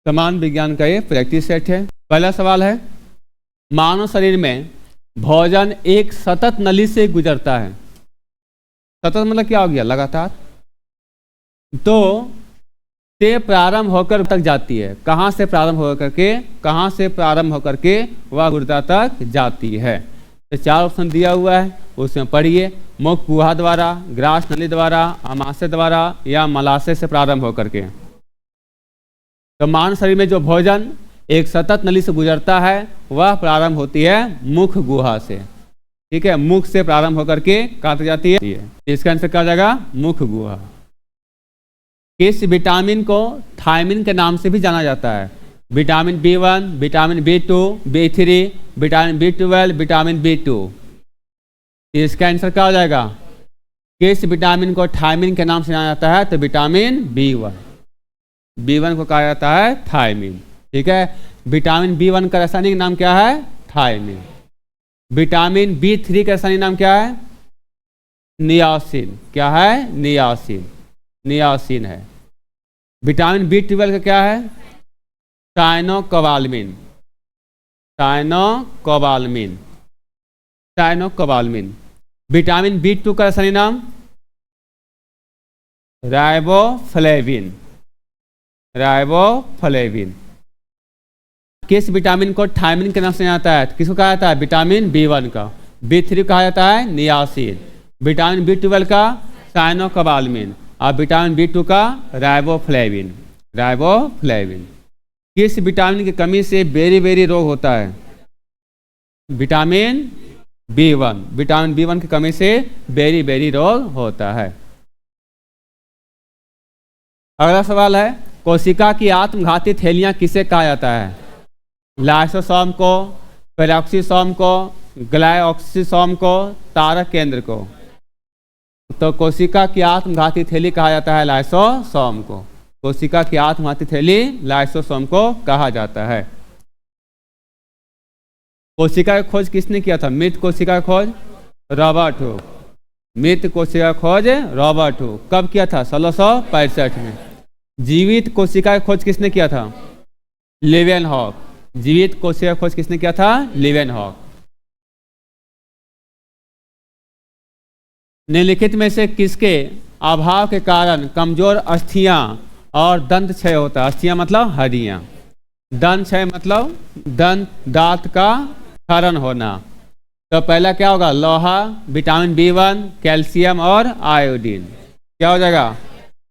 समान विज्ञान का ये प्रैक्टिस सेट है। पहला सवाल है, मानव शरीर में भोजन एक सतत नली से गुजरता है। सतत मतलब क्या हो गया? लगातार। तो से प्रारंभ होकर तक जाती है। कहाँ से प्रारंभ होकर के, कहाँ से प्रारंभ होकर के वह गुर्दा तक जाती है। तो 4 ऑप्शन दिया हुआ है, उसमें पढ़िए। मुख गुहा द्वारा, ग्रास नली द्वारा, आमाशय द्वारा या मलाशय से प्रारंभ होकर के। तो मानव शरीर में जो भोजन एक सतत नली से गुजरता है वह प्रारंभ होती है मुख गुहा से। ठीक है, मुख से प्रारंभ होकर के काट जाती है। इसका आंसर क्या हो जाएगा? मुख गुहा। किस विटामिन को थायमिन के नाम से भी जाना जाता है? Vitamin B1, vitamin B2, B3, vitamin B12, vitamin B2। इसका आंसर क्या हो जाएगा? किस विटामिन को थायमिन के नाम से जाना जाता है? तो विटामिन B1। B1 को कहा जाता है थायमिन। ठीक है, विटामिन B1 का रासायनिक नाम क्या है? थायमिन। विटामिन B3 का रासायनिक नाम क्या है? नियासिन। क्या है? नियासिन। नियासिन है। विटामिन B12 का क्या है? Cyanocobalamin. Cyanocobalamin. Cyanocobalamin. Vitamin B2 का रासायनिक नाम? राइबोफ्लेविन। राइबोफ्लेविन। किस विटामिन को थायमिन के नाम से जाता है? किसको कहा जाता है? विटामिन B1 का। B3 कहा जाता है नियासिन। विटामिन B12 का साइनोकोबाल्मिन और विटामिन B2 का राइबोफ्लेविन। राइबोफ्लेविन। किस विटामिन की कमी से बेरी रोग होता है? Vitamin B1। विटामिन B1 की कमी से बेरी रोग होता है। अगला सवाल है, कोशिका की आत्मघाती थैलियां किसे कहा जाता है? लाइसोसोम को, पेरोक्सिसोम को, ग्लाइऑक्सिसोम को, तारक केंद्र को। तो कोशिका की आत्मघाती थैली कहा जाता है लाइसोसोम को। कोशिका की आत्मघाती थैली लाइसोसोम को कहा जाता है। कोशिका की खोज किसने किया था? मृत कोशिका की खोज रॉबर्ट हुक। मृत कोशिका की खोज रॉबर्ट हुक कब किया था? 1665 में। जीवित कोशिका की खोज किसने किया था? लीवेनहॉक। जीवित कोशिका की खोज किसने किया था? लीवेनहॉक। निम्नलिखित में से किसके अभाव के कारण कमजोर अस्थियां और दंत क्षय होता है? अस्थियां मतलब हड्डियां, दंत क्षय मतलब दांत का क्षरण होना। तो पहला क्या होगा? लोहा, विटामिन B1, कैल्शियम और आयोडीन। क्या हो जाएगा?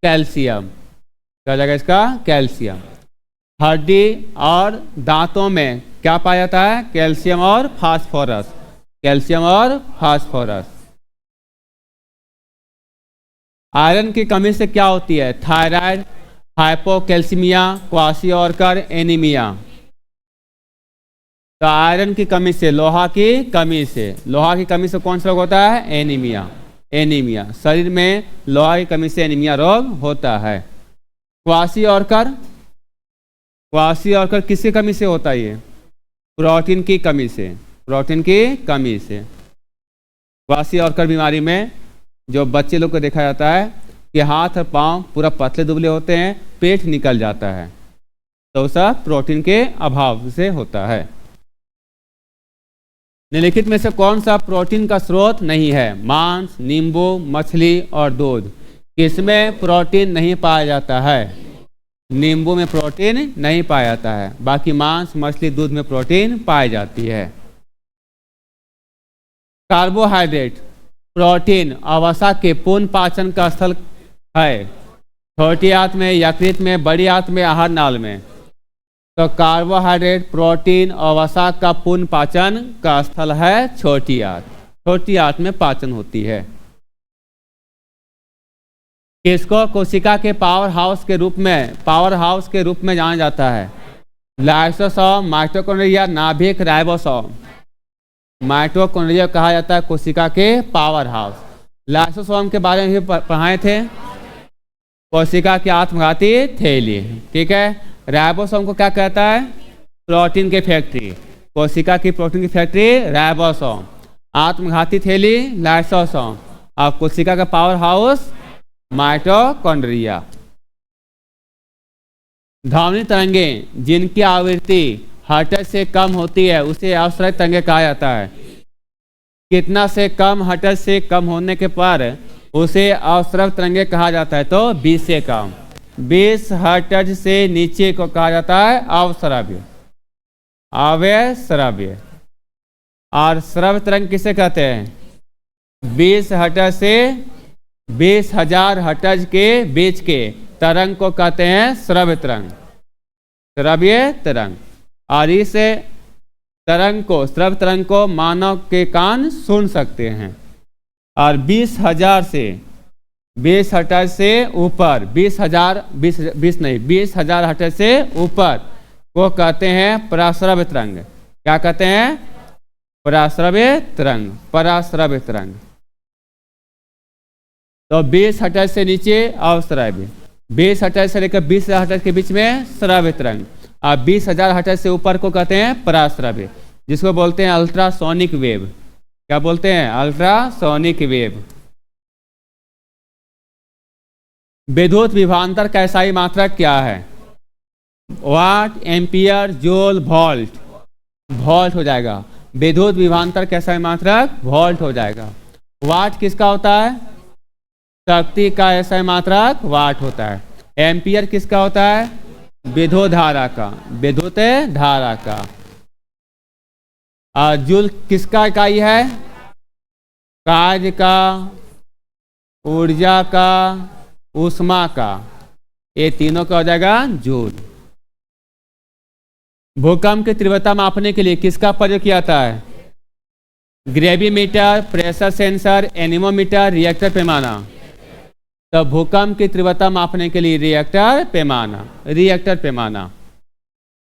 कैल्शियम। क्या हो जाएगा इसका? कैल्शियम। हड्डी और दांतों में क्या पाया जाता है? कैल्शियम और फास्फोरस। कैल्शियम और फास्फोरस। आयरन की कमी से क्या होती है? Thyroid, hypocalcaemia, kwashiorkor, anaemia. तो आयरन की कमी से, लोहा की कमी से, लोहा की कमी से कौन सा रोग होता है? एनीमिया। एनीमिया। शरीर में लोहा की कमी से एनीमिया रोग होता है। क्वाशियोरकर, क्वाशियोरकर किसकी कमी से होता है? ये प्रोटीन की कमी से। प्रोटीन की कमी से। क्वाशियोरकर बीमारी में जो बच्चे लोग को देखा जाता है कि हाथ और पांव पूरा पतले दुबले होते हैं, पेट निकल जाता है, तो सब प्रोटीन के अभाव से होता है। निम्नलिखित में से कौन सा प्रोटीन का स्रोत नहीं है? मांस, नींबू, मछली और दूध। किसमें प्रोटीन नहीं पाया जाता है? नींबू में प्रोटीन नहीं पाया जाता है, बाकी मांस, मछली, दूध में प्रोटीन पाई जाती है। कार्बोहाइड्रेट, प्रोटीन और वसा के पूर्ण पाचन का स्थल है छोटी आंत में, यकृत में, बड़ी आंत में, आहार नाल में। तो कार्बोहाइड्रेट, प्रोटीन और वसा का पूर्ण पाचन का स्थल है छोटी आंत। छोटी आंत में पाचन होती है। किसको कोशिका के पावर हाउस के रूप में जाना जाता है? लाइसोसोम, माइटोकॉन्ड्रिया, नाभिक, राइबोसोम। माइटोकॉन्ड्रिया कहा जाता है कोशिका के पावर हाउस। लाइसोसोम के बारे में भी पढ़ाए थे, कोशिका की आत्मघाती थैली। ठीक है, राइबोसोम को क्या कहता है? प्रोटीन की फैक्ट्री। कोशिका की प्रोटीन की फैक्ट्री राइबोसोम। आत्मघाती थैली लाइसोसोम और कोशिका का पावर हाउस माइटोकॉन्ड्रिया। ध्वनि तरंगें जिनकी आवृत्ति हर्ट्ज से कम होती है उसे अवसरित तरंगें कहा जाता है। कितना से कम, हर्ट्ज से कम होने के पर उसे अवसरव तरंगें कहा जाता है। तो 20 से कम, 20 हर्ट्ज से नीचे को कहा जाता है अवश्रव्य, अवश्रव्य। और श्रव्य तरंग किसे कहते हैं? 20 हर्ट्ज से 20,000 हर्ट्ज के बीच के तरंग को कहते हैं श्रव्य तरंग, श्रव्य तरंग। और इस तरंग को, श्रव्य तरंग को मानव के कान सुन सकते हैं। और 20,000 से 20 हर्ट्ज से ऊपर, 20,000 हर्ट्ज से ऊपर को कहते हैं पराश्रव्य तरंग। क्या कहते हैं? पराश्रव्य तरंग, पराश्रव्य तरंग। तो 20 हर्ट्ज से नीचे अवश्रव्य, 20 हर्ट्ज से लेकर 20,000 हर्ट्ज के बीच में श्रव्य तरंग, और 20,000 हर्ट्ज से ऊपर को कहते हैं पराश्रव्य, जिसको बोलते हैं अल्ट्रासोनिक वेव। क्या बोलते हैं? Ultrasonic wave. विद्युत विभवांतर का SI मात्रक क्या है? वाट, एम्पियर, जूल, वोल्ट। वोल्ट हो जाएगा। विद्युत विभवांतर का SI मात्रक वोल्ट हो जाएगा। वाट किसका होता है? शक्ति का SI मात्रक वाट होता है। एम्पियर किसका होता है? विद्युत धारा का, विद्युत धारा का। जूल किसका इकाई है? कार्य का, ऊर्जा का, ऊष्मा का। ये तीनों का हो जाएगा जूल। भूकंप की तीव्रता मापने के लिए किसका प्रयोग किया जाता है? ग्रेविमीटर, प्रेशर सेंसर, एनीमोमीटर, रिएक्टर पैमाना। तो भूकंप की तीव्रता मापने के लिए रिएक्टर पैमाना, रिएक्टर पैमाना।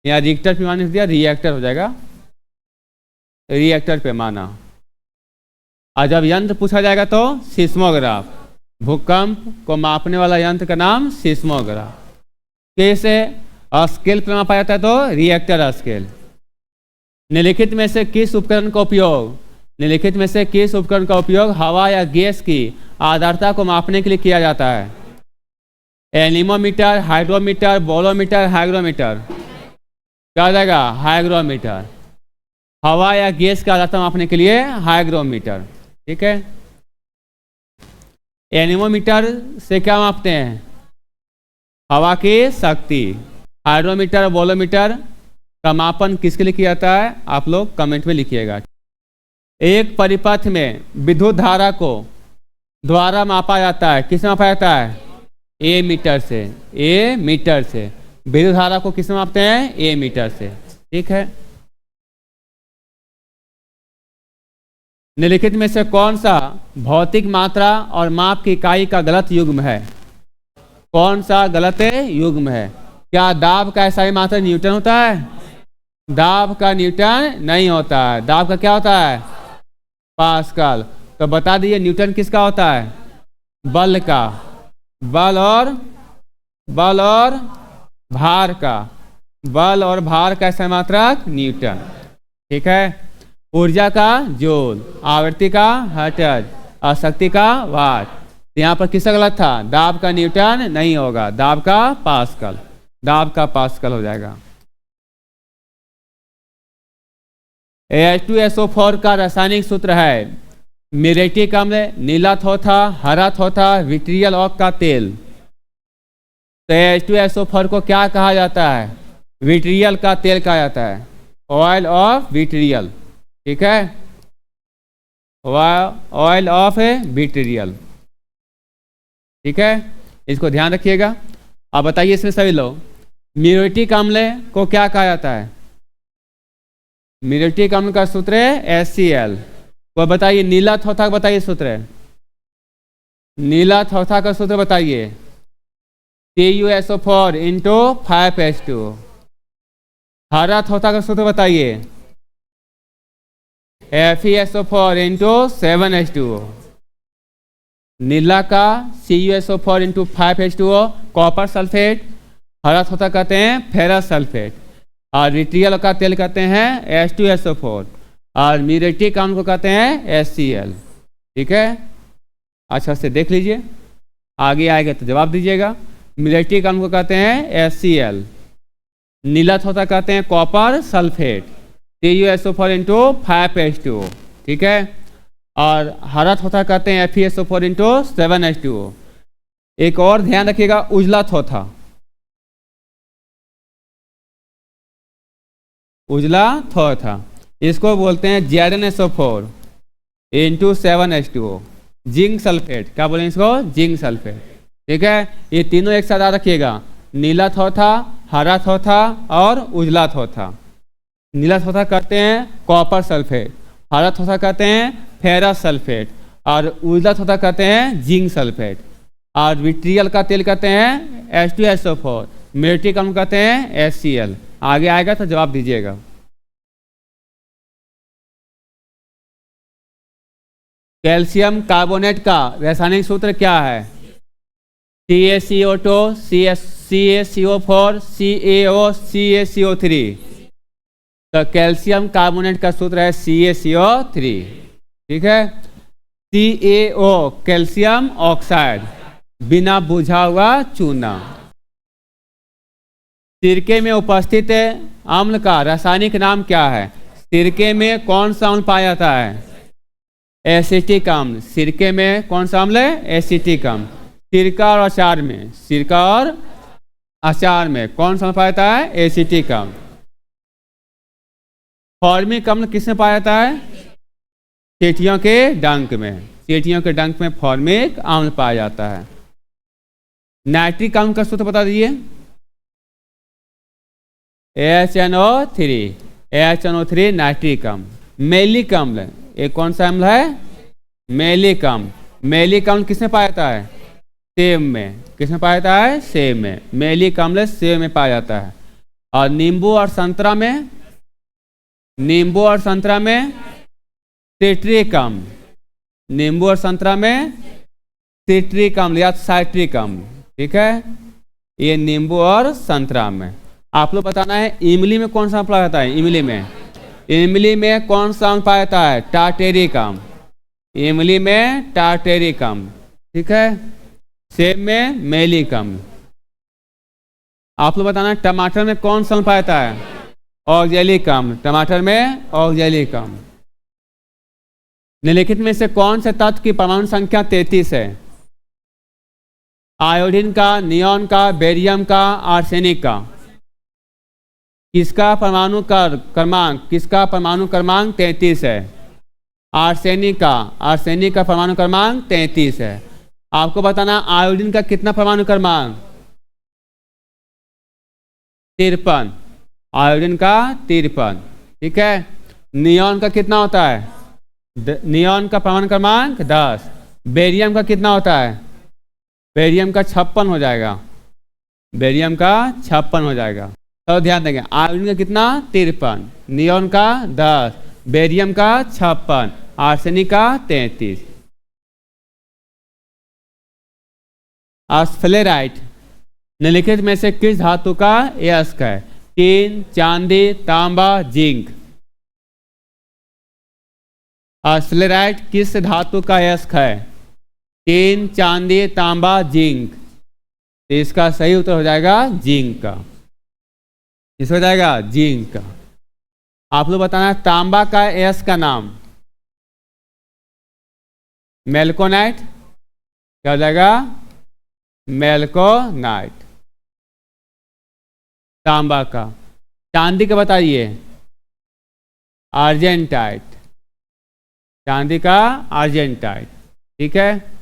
यहाँ रिएक्टर पैमाना दिया, रिएक्टर हो जाएगा रिएक्टर पैमाना। और जब यंत्र पूछा जाएगा तो सिस्मोग्राफ। भूकंप को मापने वाला यंत्र का नाम सिस्मोग्राफ। कैसे स्केल पर मापा जाता है? तो रिएक्टर स्केल। निम्नलिखित में से किस उपकरण का उपयोग, निम्नलिखित में से किस उपकरण का उपयोग हवा या गैस की आर्द्रता को मापने के लिए किया जाता है? Anemometer, hydrometer, bolometer, hygrometer. क्या हो जाएगा? हाइग्रोमीटर। हवा या गैस का आर्द्रता मापने के लिए हाइग्रोमीटर। ठीक है। एनीमोमीटर से क्या मापते हैं? हवा की शक्ति। हाइड्रोमीटर और बोलोमीटर का मापन किसके लिए किया जाता है? आप लोग कमेंट में लिखिएगा। एक परिपथ में विद्युत धारा को द्वारा मापा जाता है। किससे मापा जाता है? ए मीटर से, ए मीटर से। विद्युत धारा को किससे मापते हैं? ए मीटर से। ठीक है। निम्नलिखित में से कौन सा भौतिक मात्रा और माप की इकाई का गलत युग्म है? कौन सा गलत युग्म है? क्या दाब का SI मात्रा न्यूटन होता है? दाब का न्यूटन नहीं होता है। दाब का क्या होता है? पास्कल। तो बता दीजिए न्यूटन किसका होता है? बल का। बल और भार का। बल और भार का SI मात्रक न्यूटन। ठीक है। ऊर्जा का जूल, आवृत्ति का हर्ट्ज और शक्ति का वाट। यहाँ पर किसका गलत था? दाब का न्यूटन नहीं होगा, दाब का पास्कल। दाब का पास्कल हो जाएगा। H2SO4 का रासायनिक सूत्र है म्यूरेटिक अम्ल, नीला थोथा, हरा थोथा, विट्रियल ऑक का तेल। तो H2SO4 को क्या कहा जाता है? विट्रियल का तेल कहा जाता है, ऑयल ऑफ विट्रियल। ठीक है, ऑयल ऑफ विट्रियल। ठीक है, इसको ध्यान रखिएगा। अब बताइए इसमें सभी लोग, म्यूरेटिक अम्ल को क्या कहा जाता है? म्यूरेटिक अम्ल का सूत्र है HCl। को बताइए नीला थौथा का बताइए सूत्र। नीला थौथा का सूत्र बताइए। TuSO4 into 5H2। हरा थौथा का सूत्र बताइए। FeSO4 into 7H2O। नीला का CuSO4 into 5H2O copper sulphate. हरा थौथा कहते हैं फेरस सल्फेट। और विट्रियल का तेल कहते हैं H2SO4। और म्यूरेटिक अम्ल को कहते हैं HCl। ठीक है, अच्छा से देख लीजिए, आगे आएगा तो जवाब दीजिएगा। म्यूरेटिक अम्ल को कहते हैं HCl। नीला थोथा कहते हैं copper sulphate, TuSO4 into 5H2O, ठीक है। और हरा थोथा कहते हैं FeSO4 इंटू 7H2O। एक और ध्यान रखिएगा, उजला थोथा, उजला थोथा इसको बोलते हैं ZnSO4 into 7H2O, zinc sulphate. क्या बोलेंगे इसको? जिंक सल्फेट, ठीक है। ये तीनों एक साथ याद रखिएगा, नीला थोथा, हरा थोथा और उजला थोथा। नीला थोथा कहते हैं कॉपर सल्फेट, हरा थोथा कहते हैं फेरस सल्फेट और उजला थोथा कहते हैं जिंक सल्फेट। और विट्रियल का तेल कहते हैं H2SO4, मेटिक अम्ल कहते हैं HCl। आगे आएगा तो जवाब दीजिएगा। कैल्शियम कार्बोनेट का रासायनिक सूत्र क्या है? CaCO2 CaCO4 CaCO3। तो कैल्शियम कार्बोनेट का सूत्र है CaCO3, ठीक है। CaO कैल्शियम ऑक्साइड, बिना बुझा हुआ चूना। सिरके में उपस्थित अम्ल का रासायनिक नाम क्या है? सिरके में कौन सा अम्ल पाया जाता है? एसिटिक अम्ल। सिरके में कौन सा अम्ल है? एसिटिक अम्ल। सिरका और अचार में, सिरका और अचार में कौन सा पाया जाता है? एसिटिक अम्ल। फॉर्मिक अम्ल किसमें पाया जाता है? चींटियों के डंक में, चींटियों के डंक में फॉर्मिक अम्ल पाया जाता है। नाइट्रिक अम्ल का सूत्र बता दीजिए। HNO3 नाइट्रिक अम्ल। मैलिक अम्ल, ये कौन सा अम्ल है? मैलिक अम्ल। मैलिक अम्ल किसमें पाया जाता है? सेब में। किसमें पाया जाता है? सेब में। मैलिक अम्ल सेब में पाया जाता है। और नींबू और संतरा में, नींबू और संतरा में सिट्रिक अम्ल, नींबू और संतरा में सिट्रिक अम्ल या साइट्रिक अम्ल, ठीक है। ये नींबू और संतरा में। आप लोग बताना है इमली में कौन सा पाया जाता है? इमली में, इमली में कौन सा अम्ल पाया जाता है? टार्टेरिक अम्ल। इमली में टार्टेरिक अम्ल, ठीक है। सेब में मैलिक अम्ल। आप लोग बताना है टमाटर में कौन सा अम्ल पाया जाता है? ऑक्जेलिक अम्ल। टमाटर में ऑक्जेलिक अम्ल। निम्नलिखित में से कौन से तत्व की परमाणु संख्या 33 है? आयोडीन का, नियॉन का, बेरियम का, आर्सेनिक का। किसका परमाणु क्रमांक, किसका परमाणु क्रमांक 33 है? आर्सेनिक का, आर्सेनिक का परमाणु क्रमांक 33 है। आपको बताना आयोडीन का कितना परमाणु क्रमांक? 53। आयोडीन का 53, ठीक है। नियॉन का कितना होता है? नियॉन का परमाणु क्रमांक 10। बेरियम का कितना होता है? बेरियम का 56 हो जाएगा, बेरियम का 56 हो जाएगा। तो ध्यान देंगे, आयोडीन का कितना? 53, नियॉन का 10, बेरियम का 56, आर्सेनिक का 33। फ्लोराइड निम्नलिखित में से किस धातु का अयस्क है? टीन, चांदी, तांबा, जिंक। फ्लोराइड किस धातु का अयस्क है? टीन, चांदी, तांबा, जिंक। तो इसका सही उत्तर हो जाएगा जिंक का। इस हो जाएगा जिंक का। आप लोग बताना तांबा का अयस्क का नाम? मेल्कोनाइट। क्या हो जाएगा? मेल्कोनाइट, तांबा का। चांदी का बताइए? आर्जेंटाइट। चांदी का आर्जेंटाइट, ठीक है।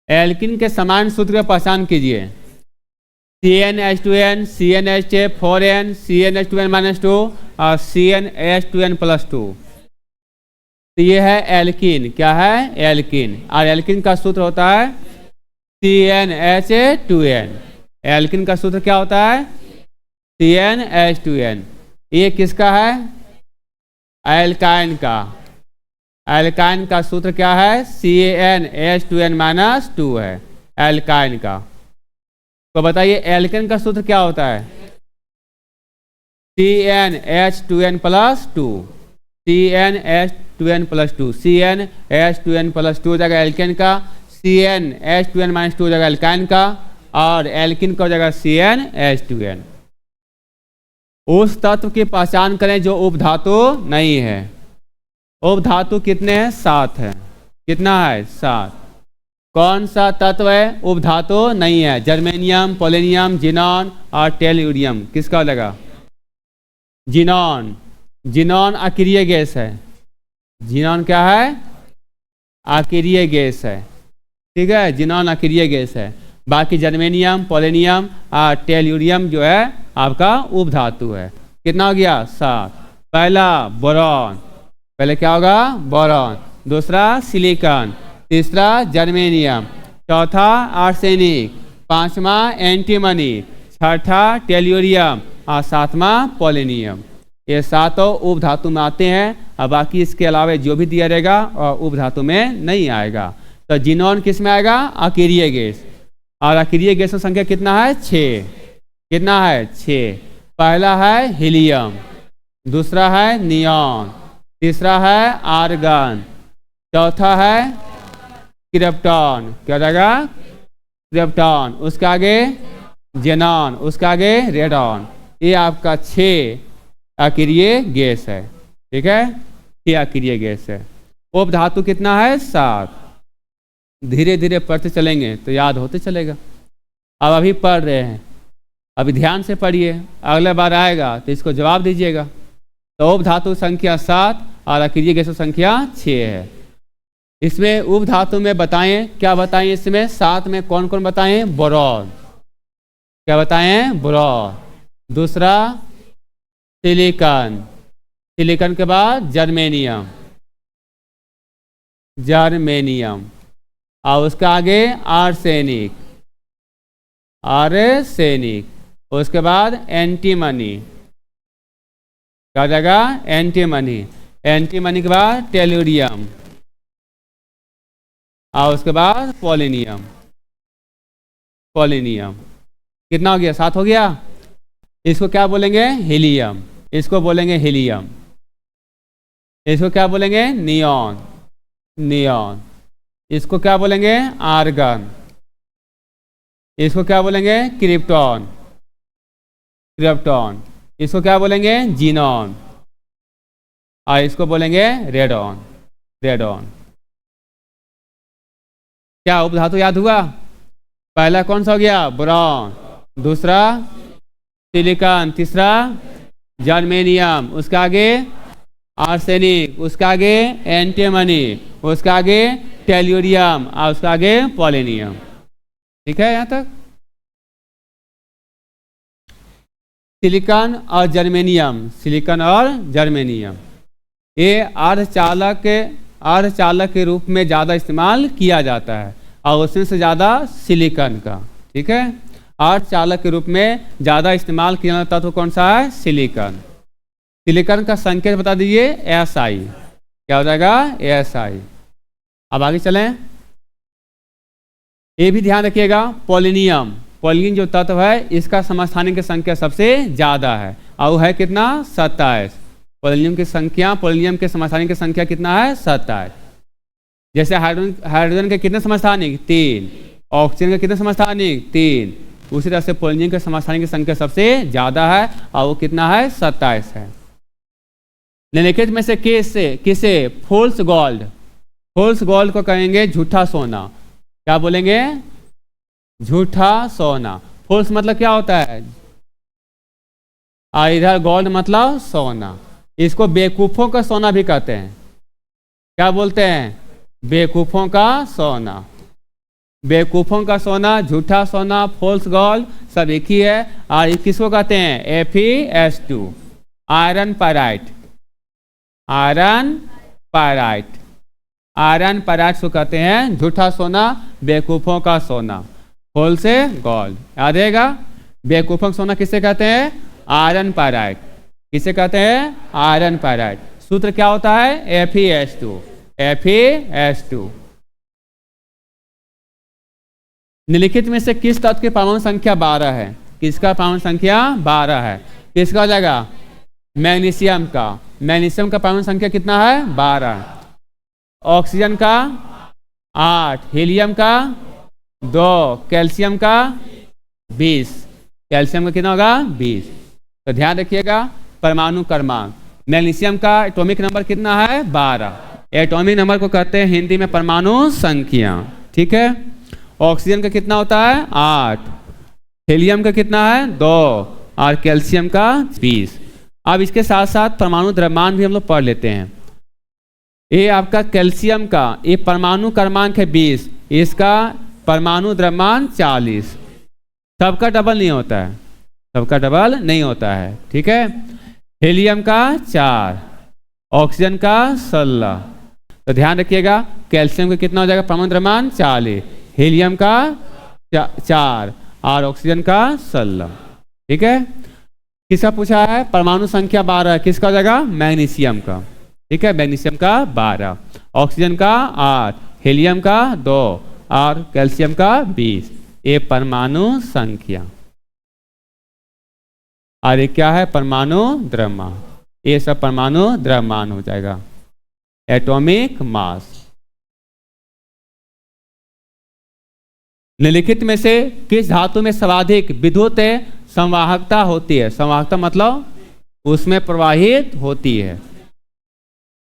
एल्किन के समान सूत्र की पहचान कीजिए। CnH2n, CnH4n, CnH2n-2 और CnH2n+2। तो ये है एल्किन। क्या है? एल्किन। और एल्किन का सूत्र होता है CnH2n। एल्किन का सूत्र क्या होता है? CnH2n। ये किसका है? एल्काइन का। एल्काइन का सूत्र क्या है? CnH2n-2 है एल्काइन का। तो बताइए एल्केन का सूत्र क्या होता है? CnH2n+2। CnH2n+2, CnH2n+2 हो जाएगा एल्केन का। CnH2n-2 हो जाएगा एल्काइन का, और एल्किन का हो जाएगा CnH2n। उस तत्व की पहचान करें जो उपधातु नहीं है। उपधातु कितने हैं? 7 है। कितना है? 7। कौन सा तत्व है उपधातु नहीं है? जर्मेनियम, पोलोनियम, जिनॉन और टेल्यूरियम। किसका हो जाएगा? जिनॉन। जिनॉन अक्रिय गैस है। जिनॉन क्या है? अक्रिय गैस है। ठीक है, जिनॉन अक्रिय गैस है। बाकी जर्मेनियम, पोलोनियम और टेल्यूरियम जो है आपका उपधातु है। कितना हो गया? 7। पहला बोरॉन, पहले क्या होगा? बोरॉन। दूसरा सिलिकॉन, तीसरा जर्मेनियम, चौथा आर्सेनिक, पांचवा एंटीमनी, छठा टेल्यूरियम और सातवां पोलोनियम। ये सातों उपधातु में आते हैं, और बाकी इसके अलावा जो भी दिया रहेगा और उपधातु में नहीं आएगा। तो जिनॉन किस में आएगा? अक्रिय गैस। और अक्रिय गैस की संख्या कितना है? 6। कितना है? 6। पहला है हीलियम, दूसरा है नियॉन, तीसरा है आर्गन, चौथा है क्रिप्टॉन। क्या रहेगा? क्रिप्टॉन। उसके आगे जेनॉन, उसके आगे रेडॉन। ये आपका 6 अक्रिय गैस है। ठीक है, 6 अक्रिय गैस है। उपधातु कितना है? 7। धीरे धीरे पढ़ते चलेंगे तो याद होते चलेगा। अब अभी पढ़ रहे हैं, अभी ध्यान से पढ़िए, अगले बार आएगा तो इसको जवाब दीजिएगा। तो उपधातु संख्या 7 और अक्रिय गैसों संख्या 6 है। इसमें उपधातु में बताएं, क्या बताएं? इसमें 7 में कौन कौन बताएं? बोरॉन। क्या बताएं? बोरॉन। दूसरा सिलिकॉन, सिलिकॉन के बाद जर्मेनियम, जर्मेनियम, और उसके आगे आर्सेनिक, आर्सेनिक। उसके बाद एंटीमनी, क्या हो जाएगा? एंटीमनी। एंटीमनी के बाद टेल्यूरियम, और उसके बाद पोलोनियम। पोलोनियम। कितना हो गया? 7 हो गया। इसको क्या बोलेंगे? हीलियम। इसको बोलेंगे हीलियम। इसको क्या बोलेंगे? नियॉन। नियॉन। इसको क्या बोलेंगे? आर्गन। इसको क्या बोलेंगे? क्रिप्टॉन। क्रिप्टॉन। इसको क्या बोलेंगे? जिनॉन। और इसको बोलेंगे रेडॉन। रेडॉन। क्या उपधातु याद हुआ? पहला कौन सा हो गया? बोरॉन, दूसरा सिलिकॉन, तीसरा जर्मेनियम, उसके आगे आर्सेनिक, उसके आगे एंटीमनी, उसके आगे टेल्यूरियम और उसके आगे पोलोनियम। ठीक है यहाँ तक? सिलिकॉन और जर्मेनियम, सिलिकॉन और जर्मेनियम ये अर्धचालक के रूप में ज़्यादा इस्तेमाल किया जाता है, और उसमें से ज़्यादा सिलिकॉन का। ठीक है, अर्धचालक के रूप में ज़्यादा इस्तेमाल किया जाता तत्व कौन सा है? सिलिकॉन। सिलिकॉन का संकेत बता दीजिए, SI। क्या हो जाएगा? SI। अब आगे चलें, ये भी ध्यान रखिएगा, पोलोनियम। पोलोनियम जो तत्व है इसका समस्थानिक की संख्या सबसे ज़्यादा है, और वो है कितना? 27। पोलोनियम की संख्या, पोलोनियम के समस्थानिक की संख्या कितना है? 27। जैसे हाइड्रोजन के कितने समस्थानिक? 3। ऑक्सीजन के कितने समस्थानिक? 3। उसी तरह से पोलोनियम के समस्थानिक की संख्या सबसे ज़्यादा है, और वो कितना है? 27 है। निम्नलिखित में से किसे फॉल्स गोल्ड, फॉल्स गोल्ड को कहेंगे झूठा सोना। क्या बोलेंगे? झूठा सोना। फॉल्स मतलब क्या होता है? इधर गोल्ड मतलब सोना। इसको बेवकूफ़ों का सोना भी कहते हैं। क्या बोलते हैं? बेवकूफ़ों का सोना। बेवकूफ़ों का सोना, झूठा सोना, फॉल्स गोल्ड सब एक ही है। और किसको कहते हैं? FeS2, iron pyrite. Iron pyrite. Iron pyrite को कहते हैं झूठा सोना, बेवकूफ़ों का सोना। फॉल्स गोल्ड याद रहेगा। बेवकूफ़ों का सोना किसे कहते हैं? Iron pyrite. किसे कहते हैं? Iron pyrite. सूत्र क्या होता है? FeS2। FeS2। निम्नलिखित में से किस तत्व की परमाणु संख्या 12 है? किसका परमाणु संख्या 12 है? किसका हो जाएगा? मैग्नीशियम का। मैग्नीशियम का परमाणु संख्या कितना है? 12। ऑक्सीजन का 8, हीलियम का 2, कैल्शियम का 20, कैल्शियम का कितना होगा 20। तो ध्यान रखिएगा परमाणु क्रमांक। मैग्नीशियम का एटॉमिक नंबर कितना है 12। एटॉमिक नंबर को कहते हैं हिंदी में परमाणु संख्या, ठीक है। ऑक्सीजन का कितना होता है 8, हीलियम का कितना है 2 और कैल्शियम का 20। अब इसके साथ साथ परमाणु द्रव्यमान भी हम लोग पढ़ लेते हैं। ये आपका कैल्शियम का ये परमाणु क्रमांक है 20, इसका परमाणु द्रव्यमान 40। सबका डबल नहीं होता है, सबका डबल नहीं होता है, ठीक है। हीलियम का 4, ऑक्सीजन का 16। तो ध्यान रखिएगा कैल्शियम का कितना हो जाएगा परमाणु द्रव्यमान 40, हीलियम का 4 और ऑक्सीजन का 16, ठीक है। किसका पूछा है परमाणु संख्या 12, किसका हो जाएगा मैग्नीशियम का, ठीक है। मैग्नीशियम का 12, ऑक्सीजन का 8, हीलियम का 2 और कैल्शियम का 20। ये परमाणु संख्या। और ये क्या है परमाणु द्रव्यमान। ये सब परमाणु द्रव्यमान हो जाएगा, एटॉमिक मास। निम्नलिखित में से किस धातु में सर्वाधिक विद्युत संवाहकता होती है। संवाहकता मतलब उसमें प्रवाहित होती है,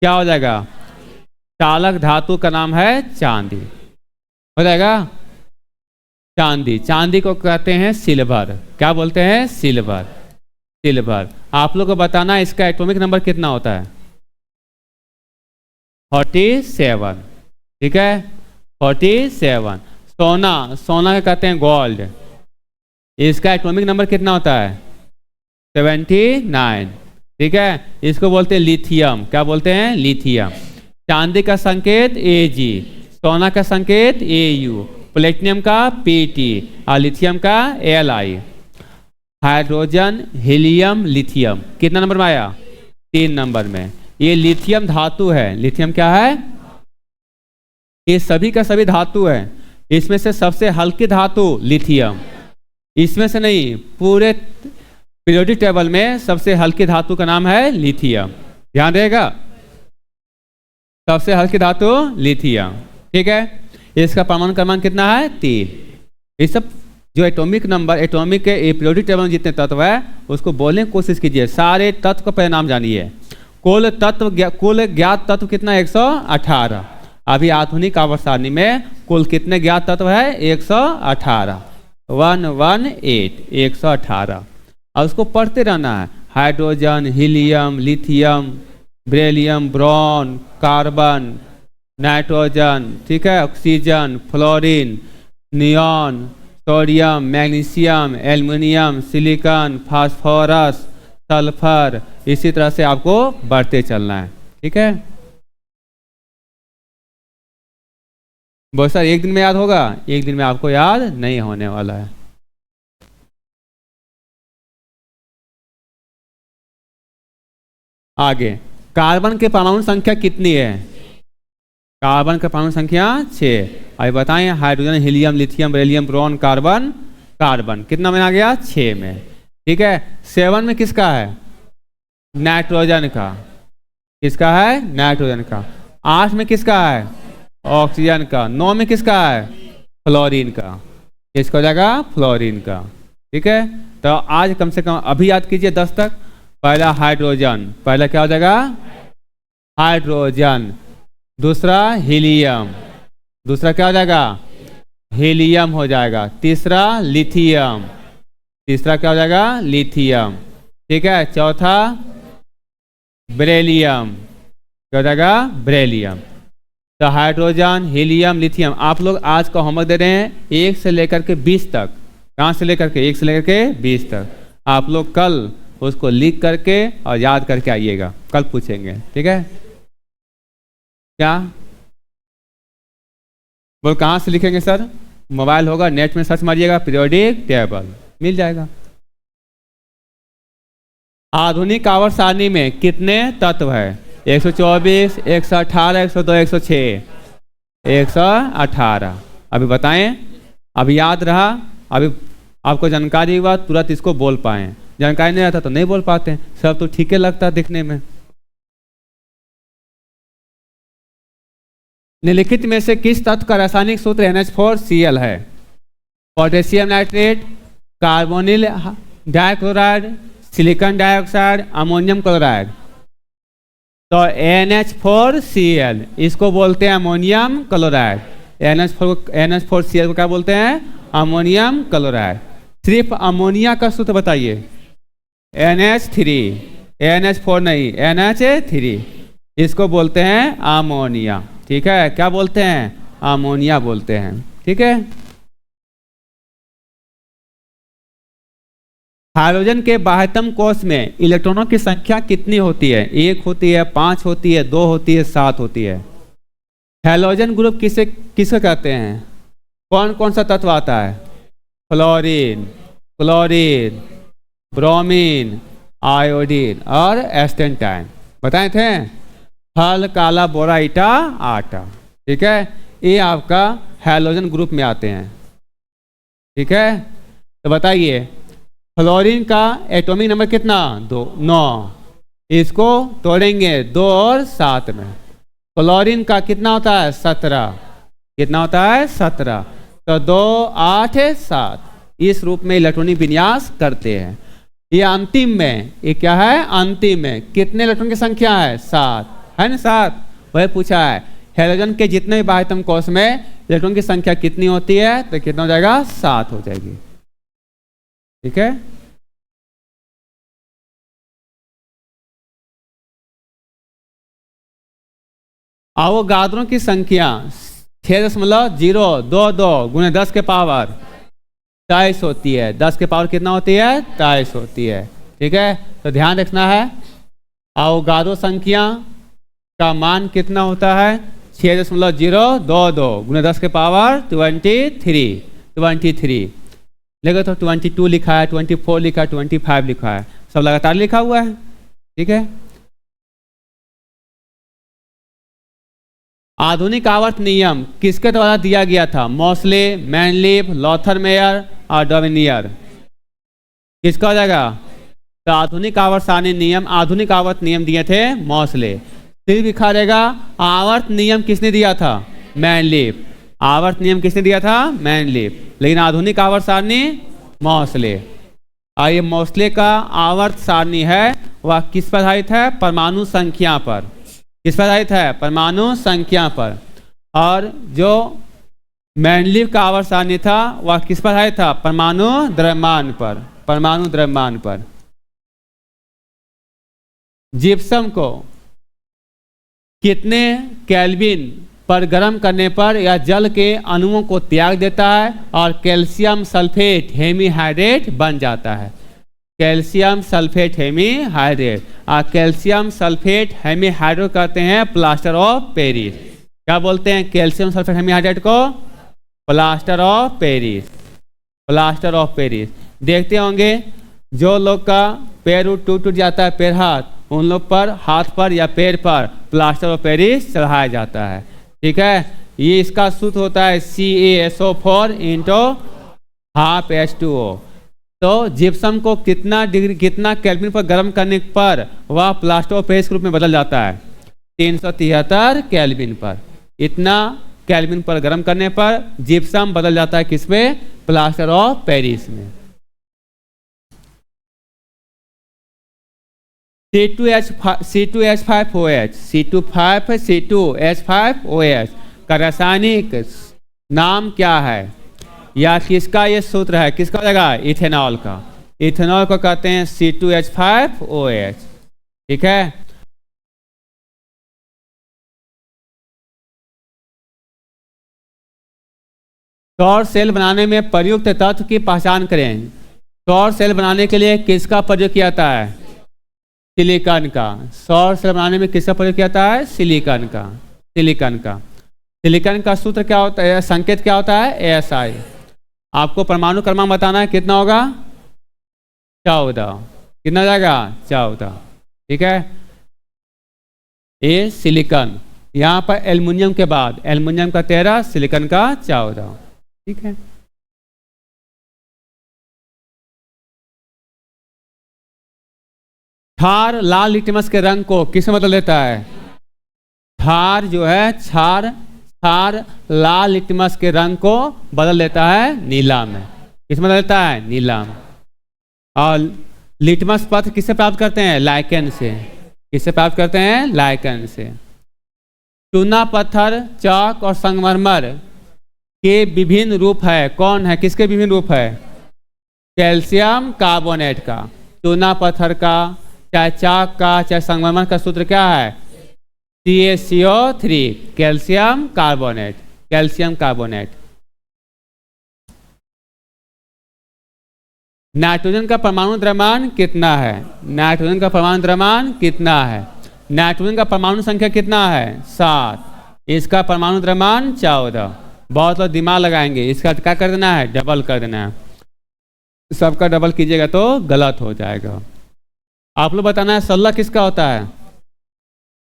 क्या हो जाएगा चालक धातु का नाम है चांदी, हो जाएगा चांदी। चांदी को कहते हैं सिल्वर, क्या बोलते हैं सिल्वर, सिल्वर। आप लोग को बताना इसका एटॉमिक नंबर कितना होता है 47, ठीक है 47। सोना, सोना का कहते हैं गोल्ड, इसका एटॉमिक नंबर कितना होता है 79, ठीक है। इसको बोलते हैं लिथियम, क्या बोलते हैं लिथियम। चांदी का संकेत Ag, सोना का संकेत Au, प्लेटिनियम का Pt और लिथियम का Li। हाइड्रोजन हीलियम लिथियम कितना नंबर में आया 3 नंबर में। ये लिथियम धातु है, लिथियम क्या है ये सभी का सभी धातु है। इसमें से सबसे हल्की धातु लिथियम, इसमें से नहीं पूरे पीरियोडिक टेबल में सबसे हल्की धातु का नाम है लिथियम, ध्यान रहेगा सबसे हल्की धातु लिथियम, ठीक है। इसका परमाणु क्रमांक कितना है 3। ये सब जो एटॉमिक नंबर एटॉमिक के पीरियोडिक टेबल में जितने तत्व है उसको बोलने की कोशिश कीजिए, सारे तत्व का परिणाम जानिए। कुल ज्ञात तत्व कितना 118। अभी आधुनिक आवर्त सारणी में कुल कितने ज्ञात तत्व है 118, 118। और उसको पढ़ते रहना है। Hydrogen, helium, lithium, beryllium, boron, carbon, nitrogen, ठीक है, oxygen, fluorine, neon, sodium, magnesium, aluminium, silicon, phosphorus, sulphur, इसी तरह से आपको बढ़ते चलना है, ठीक है। बहुत सारे एक दिन में याद होगा, एक दिन में आपको याद नहीं होने वाला है। आगे कार्बन के परमाणु संख्या कितनी है। कार्बन का परमाणु संख्या 6। अभी बताएं hydrogen, helium, lithium, beryllium, boron, carbon, carbon कितना में आ गया 6 में, ठीक है। 7 में किसका है नाइट्रोजन का, किसका है नाइट्रोजन का। 8 में किसका है ऑक्सीजन का। 9 में किसका है फ्लोरीन का, किसका हो जाएगा फ्लोरीन का, ठीक है। तो आज कम से कम अभी याद कीजिए 10 तक। पहला हाइड्रोजन, पहला क्या हो जाएगा हाइड्रोजन, दूसरा हीलियम, दूसरा क्या हो जाएगा हीलियम हो जाएगा, तीसरा लिथियम, तीसरा क्या हो जाएगा लिथियम, ठीक है। चौथा बेरिलियम, क्या हो जाएगा बेरिलियम। तो हाइड्रोजन, हीलियम, लिथियम आप लोग आज का होमवर्क दे रहे हैं 1 से लेकर के 20 तक। कहाँ से लेकर के 1 से लेकर के 20 तक। आप लोग कल उसको लिख करके और याद करके आइएगा, कल पूछेंगे, ठीक है। क्या बोल कहाँ से लिखेंगे सर, मोबाइल होगा नेट में सर्च मारिएगा पीरियोडिक टेबल मिल जाएगा। आधुनिक आवर्त सारणी में कितने तत्व है 124, 118, 102, 106, 118। अभी बताएं, अभी याद रहा, अभी आपको जानकारी हुआ तुरंत इसको बोल पाएं। जानकारी नहीं रहता तो नहीं बोल पाते, सब तो ठीक है लगता है दिखने में। निम्नलिखित में से किस तत्व का रासायनिक सूत्र NH4Cl है? Potassium nitrate, carbonyl dichloride, silicon dioxide, ammonium chloride. तो NH4Cl इसको बोलते हैं अमोनियम क्लोराइड। NH4Cl को क्या बोलते हैं? Ammonium chloride. सिर्फ अमोनिया का सूत्र बताइए। NH3, NH4 नहीं, NH3, इसको बोलते हैं अमोनिया। ठीक है, क्या बोलते हैं? अमोनिया बोलते हैं। ठीक है। हाइड्रोजन के बाह्यतम कोश में इलेक्ट्रॉनों की संख्या कितनी होती है? 1 होती है, 5 होती है, 2 होती है, 7 होती है। हैलोजन ग्रुप किसे कहते हैं? कौन कौन सा तत्व आता है? फ्लोरीन, क्लोरीन, ब्रोमीन, आयोडीन और एस्टेंटाइन। बताए थे? हल, काला, बोरा, ईटा, आटा। ठीक है, ये आपका हैलोजन ग्रुप में आते हैं। ठीक है, तो बताइए फ्लोरीन का एटॉमिक नंबर कितना? 9। इसको तोड़ेंगे 2 और 7 में। फ्लोरीन का कितना होता है? 17। कितना होता है? 17। तो 2, 8, 7 इस रूप में इलेक्ट्रॉनिक विन्यास करते हैं। ये अंतिम में, ये क्या है? अंतिम में कितने इलेक्ट्रॉन की संख्या है? 7 है ना? 7। वही पूछा है हैलोजन के जितने भी बाह्यतम कोश में इलेक्ट्रॉन की संख्या कितनी होती है? तो कितना हो जाएगा? 7 हो जाएगी। ठीक है। अवोगाद्रो की संख्या 6.022 गुणे 10 के पावर 23 होती है। 10 के पावर कितना होती है? 23 होती है। ठीक है, तो ध्यान रखना है अवोगाद्रो संख्या का मान कितना होता है? 6.022 गुणे 10 के पावर 23। लेकिन तो 22 लिखा है, 24 लिखा है, 25 लिखा है, सब लगातार लिखा हुआ है। ठीक है। आधुनिक आवर्त नियम किसके द्वारा दिया गया था? मॉसले, मैनलिफ, लॉथर मेयर और डोमिनियर। किसका हो जाएगा? तो आधुनिक आवर्त सारणी नियम, आधुनिक आवर्त नियम दिए थे मॉसले। फिर लिखा रहेगा आवर्त नियम किसने दिया था? मैनलिफ। आवर्त नियम किसने दिया था? मैनलिफ। लेकिन आधुनिक आवर्त सारणी मॉसले। और ये मॉसले का आवर्त सारणी है वह किस पर आधारित है? परमाणु संख्या पर। किस पर आधारित है? परमाणु संख्या पर। और जो मैनलिफ का आवर्त सारणी था वह किस पर आधारित था? परमाणु द्रव्यमान पर। परमाणु द्रव्यमान पर। जिप्सम को कितने केल्विन पर गर्म करने पर यह जल के अणुओं को त्याग देता है और कैल्शियम सल्फेट हेमीहाइड्रेट बन जाता है? Calcium sulphate hemihydrate. Calcium sulphate hemihydrate कहते हैं प्लास्टर ऑफ पेरिस। क्या बोलते हैं कैल्शियम सल्फेट हेमीहाइड्रेट को? Plaster of Paris. Plaster of Paris. देखते होंगे जो लोग का पैर टूट जाता है, पैर हाथ, उन लोग पर हाथ पर या पैर पर प्लास्टर ऑफ पेरिस चढ़ाया जाता है। ठीक है, ये इसका सूत्र होता है CaSO4 इंटू हाफ H2O। तो जिप्सम को कितना डिग्री, कितना केल्विन पर गर्म करने पर वह प्लास्टर ऑफ पेरिस के रूप में बदल जाता है? 373 केल्विन पर। इतना केल्विन पर गर्म करने पर जिप्सम बदल जाता है किसमें? प्लास्टर ऑफ पेरिस में। C2H5OH का रासायनिक नाम क्या है? या किसका ये सूत्र है? किसका लगा? इथेनॉल का। इथेनॉल को कहते हैं C2H5OH। ठीक है। सौर सेल बनाने में प्रयुक्त तत्व की पहचान करें। सौर सेल बनाने के लिए किसका प्रयोग किया जाता है? सिलिकॉन का। सौर सेल बनाने में किसका प्रयोग किया जाता है? सिलिकॉन का। सिलिकॉन का। सिलिकॉन का सूत्र क्या होता है? संकेत क्या होता है? SI। आपको परमाणु क्रमांक बताना है, कितना होगा? 14। कितना जाएगा? 14। ठीक है। ये सिलिकॉन, यहाँ पर एल्युमिनियम के बाद एल्युमिनियम का 13, सिलिकॉन का 14। ठीक है। क्षार लाल लिटमस के रंग को किसमें बदल देता है? क्षार जो है, क्षार क्षार लाल लिटमस के रंग को बदल देता है नीला में। किसमें बदल देता है? नीला में। और लिटमस पत्र किससे प्राप्त करते हैं? लाइकेन से। किससे प्राप्त करते हैं? लाइकेन से। चूना पत्थर, चौक और संगमरमर के विभिन्न रूप है। कौन है? किसके विभिन्न रूप है? कैल्शियम कार्बोनेट का। चूना पत्थर का, चाहे चाक का, चाहे संगमरमर का सूत्र क्या है? CaCO3, calcium carbonate. Calcium carbonate. Nitrogen का परमाणु द्रव्यमान कितना है? नाइट्रोजन का परमाणु द्रव्यमान कितना है? नाइट्रोजन का परमाणु संख्या कितना है? 7। इसका परमाणु द्रव्यमान 14। बहुत लोग दिमाग लगाएंगे, इसका क्या कर देना है? डबल कर देना है। सबका डबल कीजिएगा तो गलत हो जाएगा। आप लोग बताना है 16 किसका होता है?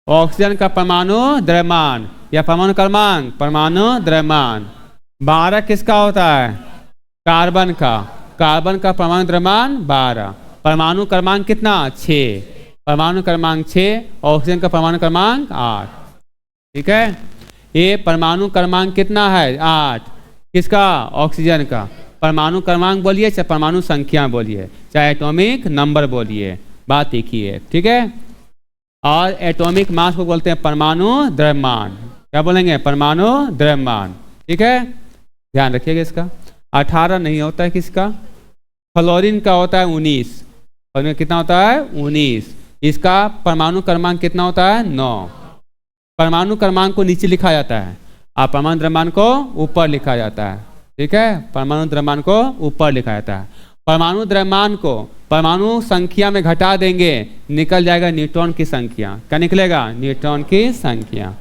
ऑक्सीजन का परमाणु द्रव्यमान या परमाणु क्रमांक? परमाणु द्रव्यमान। 12 किसका होता है? कार्बन का। कार्बन का परमाणु द्रव्यमान 12। परमाणु क्रमांक कितना? 6। परमाणु क्रमांक 6। ऑक्सीजन का परमाणु क्रमांक 8। ठीक है, ये परमाणु क्रमांक कितना है? 8। किसका? ऑक्सीजन का। परमाणु क्रमांक बोलिए चाहे परमाणु संख्या बोलिए, चाहे एटॉमिक नंबर बोलिए, बात एक ही है। ठीक है, और एटॉमिक मास को बोलते हैं परमाणु द्रव्यमान। क्या बोलेंगे? परमाणु द्रव्यमान। ठीक है, ध्यान रखिएगा इसका। 18 नहीं होता है किसका? फ्लोरीन का होता है 19। फ्लोरीन कितना होता है? 19। इसका परमाणु क्रमांक कितना होता है? 9। परमाणु क्रमांक को नीचे लिखा जाता है और परमाणु द्रव्यमान को ऊपर लिखा जाता है। ठीक है, परमाणु द्रव्यमान को ऊपर लिखा जाता है। परमाणु द्रव्यमान को परमाणु संख्या में घटा देंगे, निकल जाएगा न्यूट्रॉन की संख्या। क्या निकलेगा? न्यूट्रॉन की संख्या।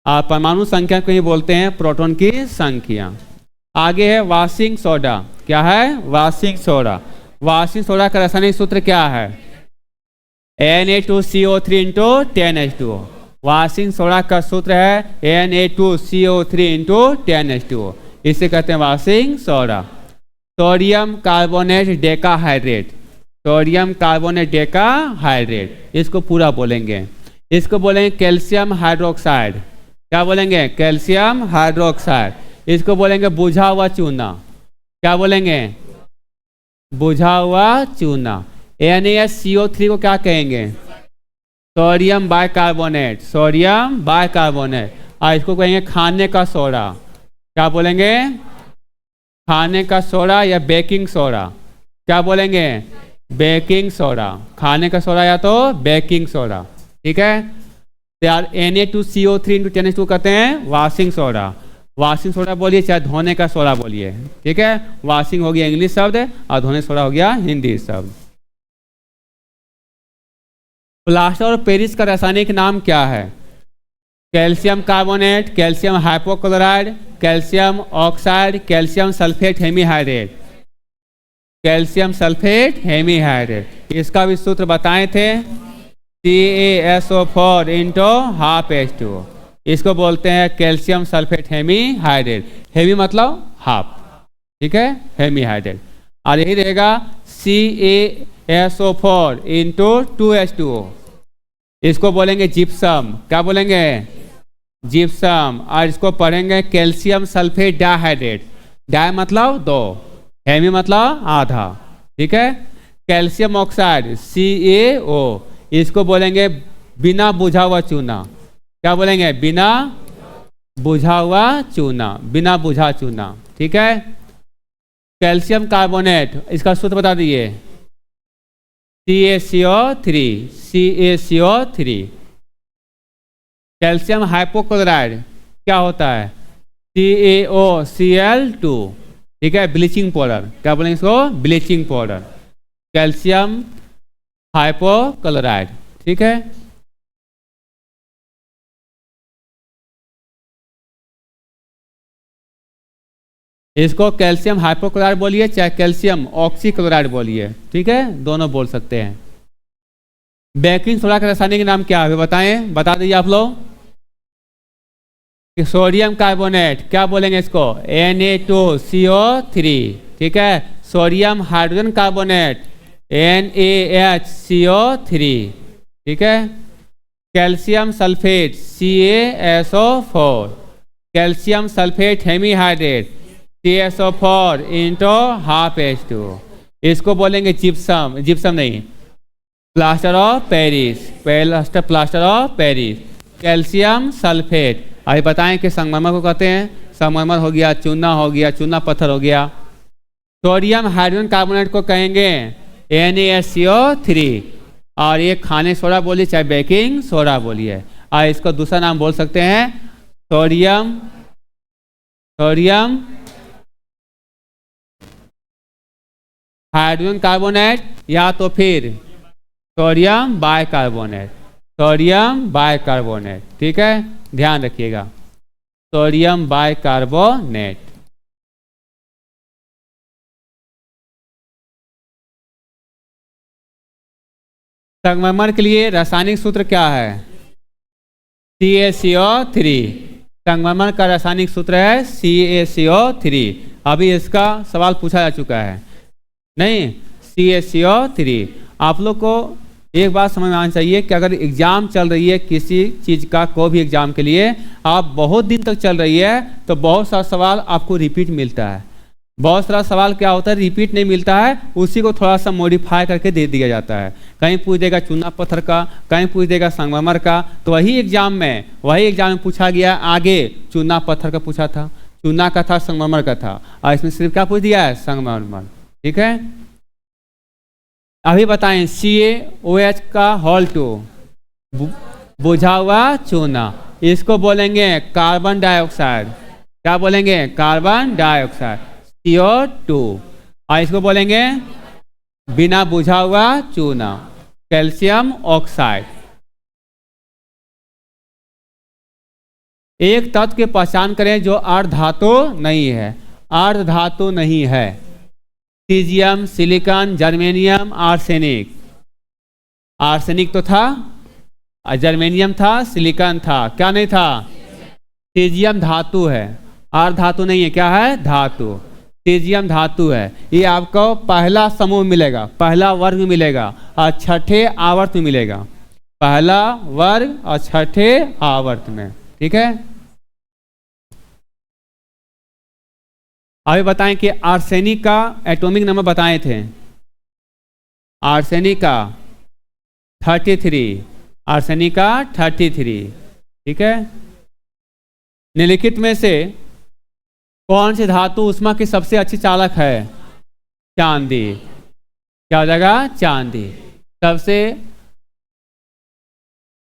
और परमाणु संख्या को ही बोलते हैं प्रोटॉन की संख्या। आगे है वाशिंग सोडा। क्या है? Washing soda. वाशिंग सोडा का रासायनिक सूत्र क्या है? Na2CO3 into 10H2O। Washing soda का सूत्र है Na2CO3 इंटू 10H2O। इसे कहते हैं washing soda. Sodium carbonate decahydrate. Sodium carbonate decahydrate, इसको पूरा बोलेंगे। इसको बोलेंगे कैल्शियम हाइड्रोक्साइड। क्या बोलेंगे? Calcium hydroxide. इसको बोलेंगे बुझा हुआ चूना। क्या बोलेंगे? बुझा हुआ चूना। NaCO3 को क्या कहेंगे? Sodium bicarbonate. Sodium bicarbonate. और इसको कहेंगे खाने का सोडा। क्या बोलेंगे? खाने का सोडा या बेकिंग सोडा। क्या बोलेंगे? Baking soda. खाने का सोडा या तो बेकिंग सोडा। ठीक है, यार Na2CO3 इंटू 10H2 कहते हैं वाशिंग सोडा। वाशिंग सोडा बोलिए चाहे धोने का सोडा बोलिए। ठीक है, वाशिंग हो गया इंग्लिश शब्द और धोने सोडा हो गया हिंदी शब्द। प्लास्टर और पेरिस का रासायनिक नाम क्या है? Calcium carbonate, calcium hypochloride, calcium oxide, calcium sulphate hemihydrate. Calcium sulphate hemihydrate. इसका भी सूत्र बताए थे CaSO4 इंटू हाफ H2O। इसको बोलते हैं कैल्शियम सल्फेट हेमीहाइड्रेट। हेमी मतलब हाफ। ठीक है, हेमीहाइड्रेट। और यही रहेगा CaSO4 इंटू 2H2O। इसको बोलेंगे जिप्सम। क्या बोलेंगे? जिप्सम। और इसको पढ़ेंगे कैल्शियम सल्फेट डाइहाइड्रेट। डाई मतलब 2, हेमी मतलब आधा। ठीक है, कैल्शियम ऑक्साइड CaO। इसको बोलेंगे बिना बुझा हुआ चूना। क्या बोलेंगे? बिना बुझा हुआ चूना। बिना बुझा चूना। ठीक है, कैल्शियम कार्बोनेट, इसका सूत्र बता दिए CaCO3। CaCO3। कैल्शियम हाइपोक्लोराइड क्या होता है? CaOCl2। ठीक है, ब्लीचिंग पाउडर। क्या बोलेंगे इसको? Bleaching powder. Calcium hypochloride. ठीक है, इसको कैल्शियम हाइपोक्लोराइड बोलिए चाहे कैल्शियम ऑक्सीक्लोराइड बोलिए। ठीक है, दोनों बोल सकते हैं। बेकिंग सोडा का रासायनिक नाम क्या है बताएं? बता दीजिए आप लोग। Sodium carbonate. क्या बोलेंगे इसको? Na2CO3। ठीक है, सोडियम हाइड्रोजन कार्बोनेट NaHCO3। ठीक है, calcium sulphate CaSO4, calcium sulphate hemihydrate CaSO4 into half H2, इसको बोलेंगे जिप्सम, जिप्सम नहीं, plaster of Paris, plaster of Paris. Calcium sulphate, अभी बताएं कि संगमरमर को कहते हैं, संगमरमर हो गया, चूना हो गया, चूना पत्थर हो गया। सोडियम हाइड्रोजन कार्बोनेट को कहेंगे NaSCO3, और ये खाने सोडा बोलिए चाहे बेकिंग सोडा बोलिए, और इसको दूसरा नाम बोल सकते हैं सोडियम हाइड्रोजन कार्बोनेट, या तो फिर सोडियम बाइकार्बोनेट, सोडियम बाइकार्बोनेट। ठीक है, ध्यान रखिएगा, सोडियम बाइकार्बोनेट। संगमरमर के लिए रासायनिक सूत्र क्या है? CaCO3, संगमरमर का रासायनिक सूत्र है CaCO3। अभी इसका सवाल पूछा जा चुका है, नहीं, CaCO3। आप लोग को एक बात समझ में आना चाहिए कि अगर एग्जाम चल रही है किसी चीज़ का, कोई भी एग्जाम के लिए आप बहुत दिन तक चल रही है, तो बहुत सारा सवाल आपको रिपीट मिलता है। बहुत सारा सवाल क्या होता है, रिपीट नहीं मिलता है, उसी को थोड़ा सा मॉडिफाई करके दे दिया जाता है। कहीं पूछ देगा चूना पत्थर का, कहीं पूछ देगा संगमरमर का, तो वही एग्जाम में पूछा गया, आगे चूना पत्थर का पूछा था, चूना का था, संगमरमर का था, और इसमें सिर्फ क्या पूछ दिया है, संगमरमर। ठीक है, अभी बताएं CaOH का होल 2, बुझा हुआ चूना, इसको बोलेंगे कार्बन डाइऑक्साइड। क्या बोलेंगे? Carbon dioxide, CO2। और इसको बोलेंगे बिना बुझा हुआ चूना, कैल्शियम ऑक्साइड। एक तत्व की पहचान करें जो अर्धधातु नहीं है, अर्धधातु नहीं है। Caesium, silicon, germanium, arsenic. Arsenic तो था, जर्मेनियम था, सिलिकॉन था, क्या नहीं था? सीजियम धातु है, अर्धधातु नहीं है, क्या है? धातु। सीजियम धातु है। ये आपको पहला समूह मिलेगा, पहला वर्ग मिलेगा और छठे आवर्त में मिलेगा, पहला वर्ग और छठे आवर्त में। ठीक है, अभी बताएं कि आर्सेनिक का एटॉमिक नंबर बताए थे। आर्सेनिक का 33, आर्सेनिक का 33। ठीक है, निम्नलिखित में से कौन सी धातु उष्मा की सबसे अच्छी चालक है? चांदी। क्या हो जाएगा? चांदी सबसे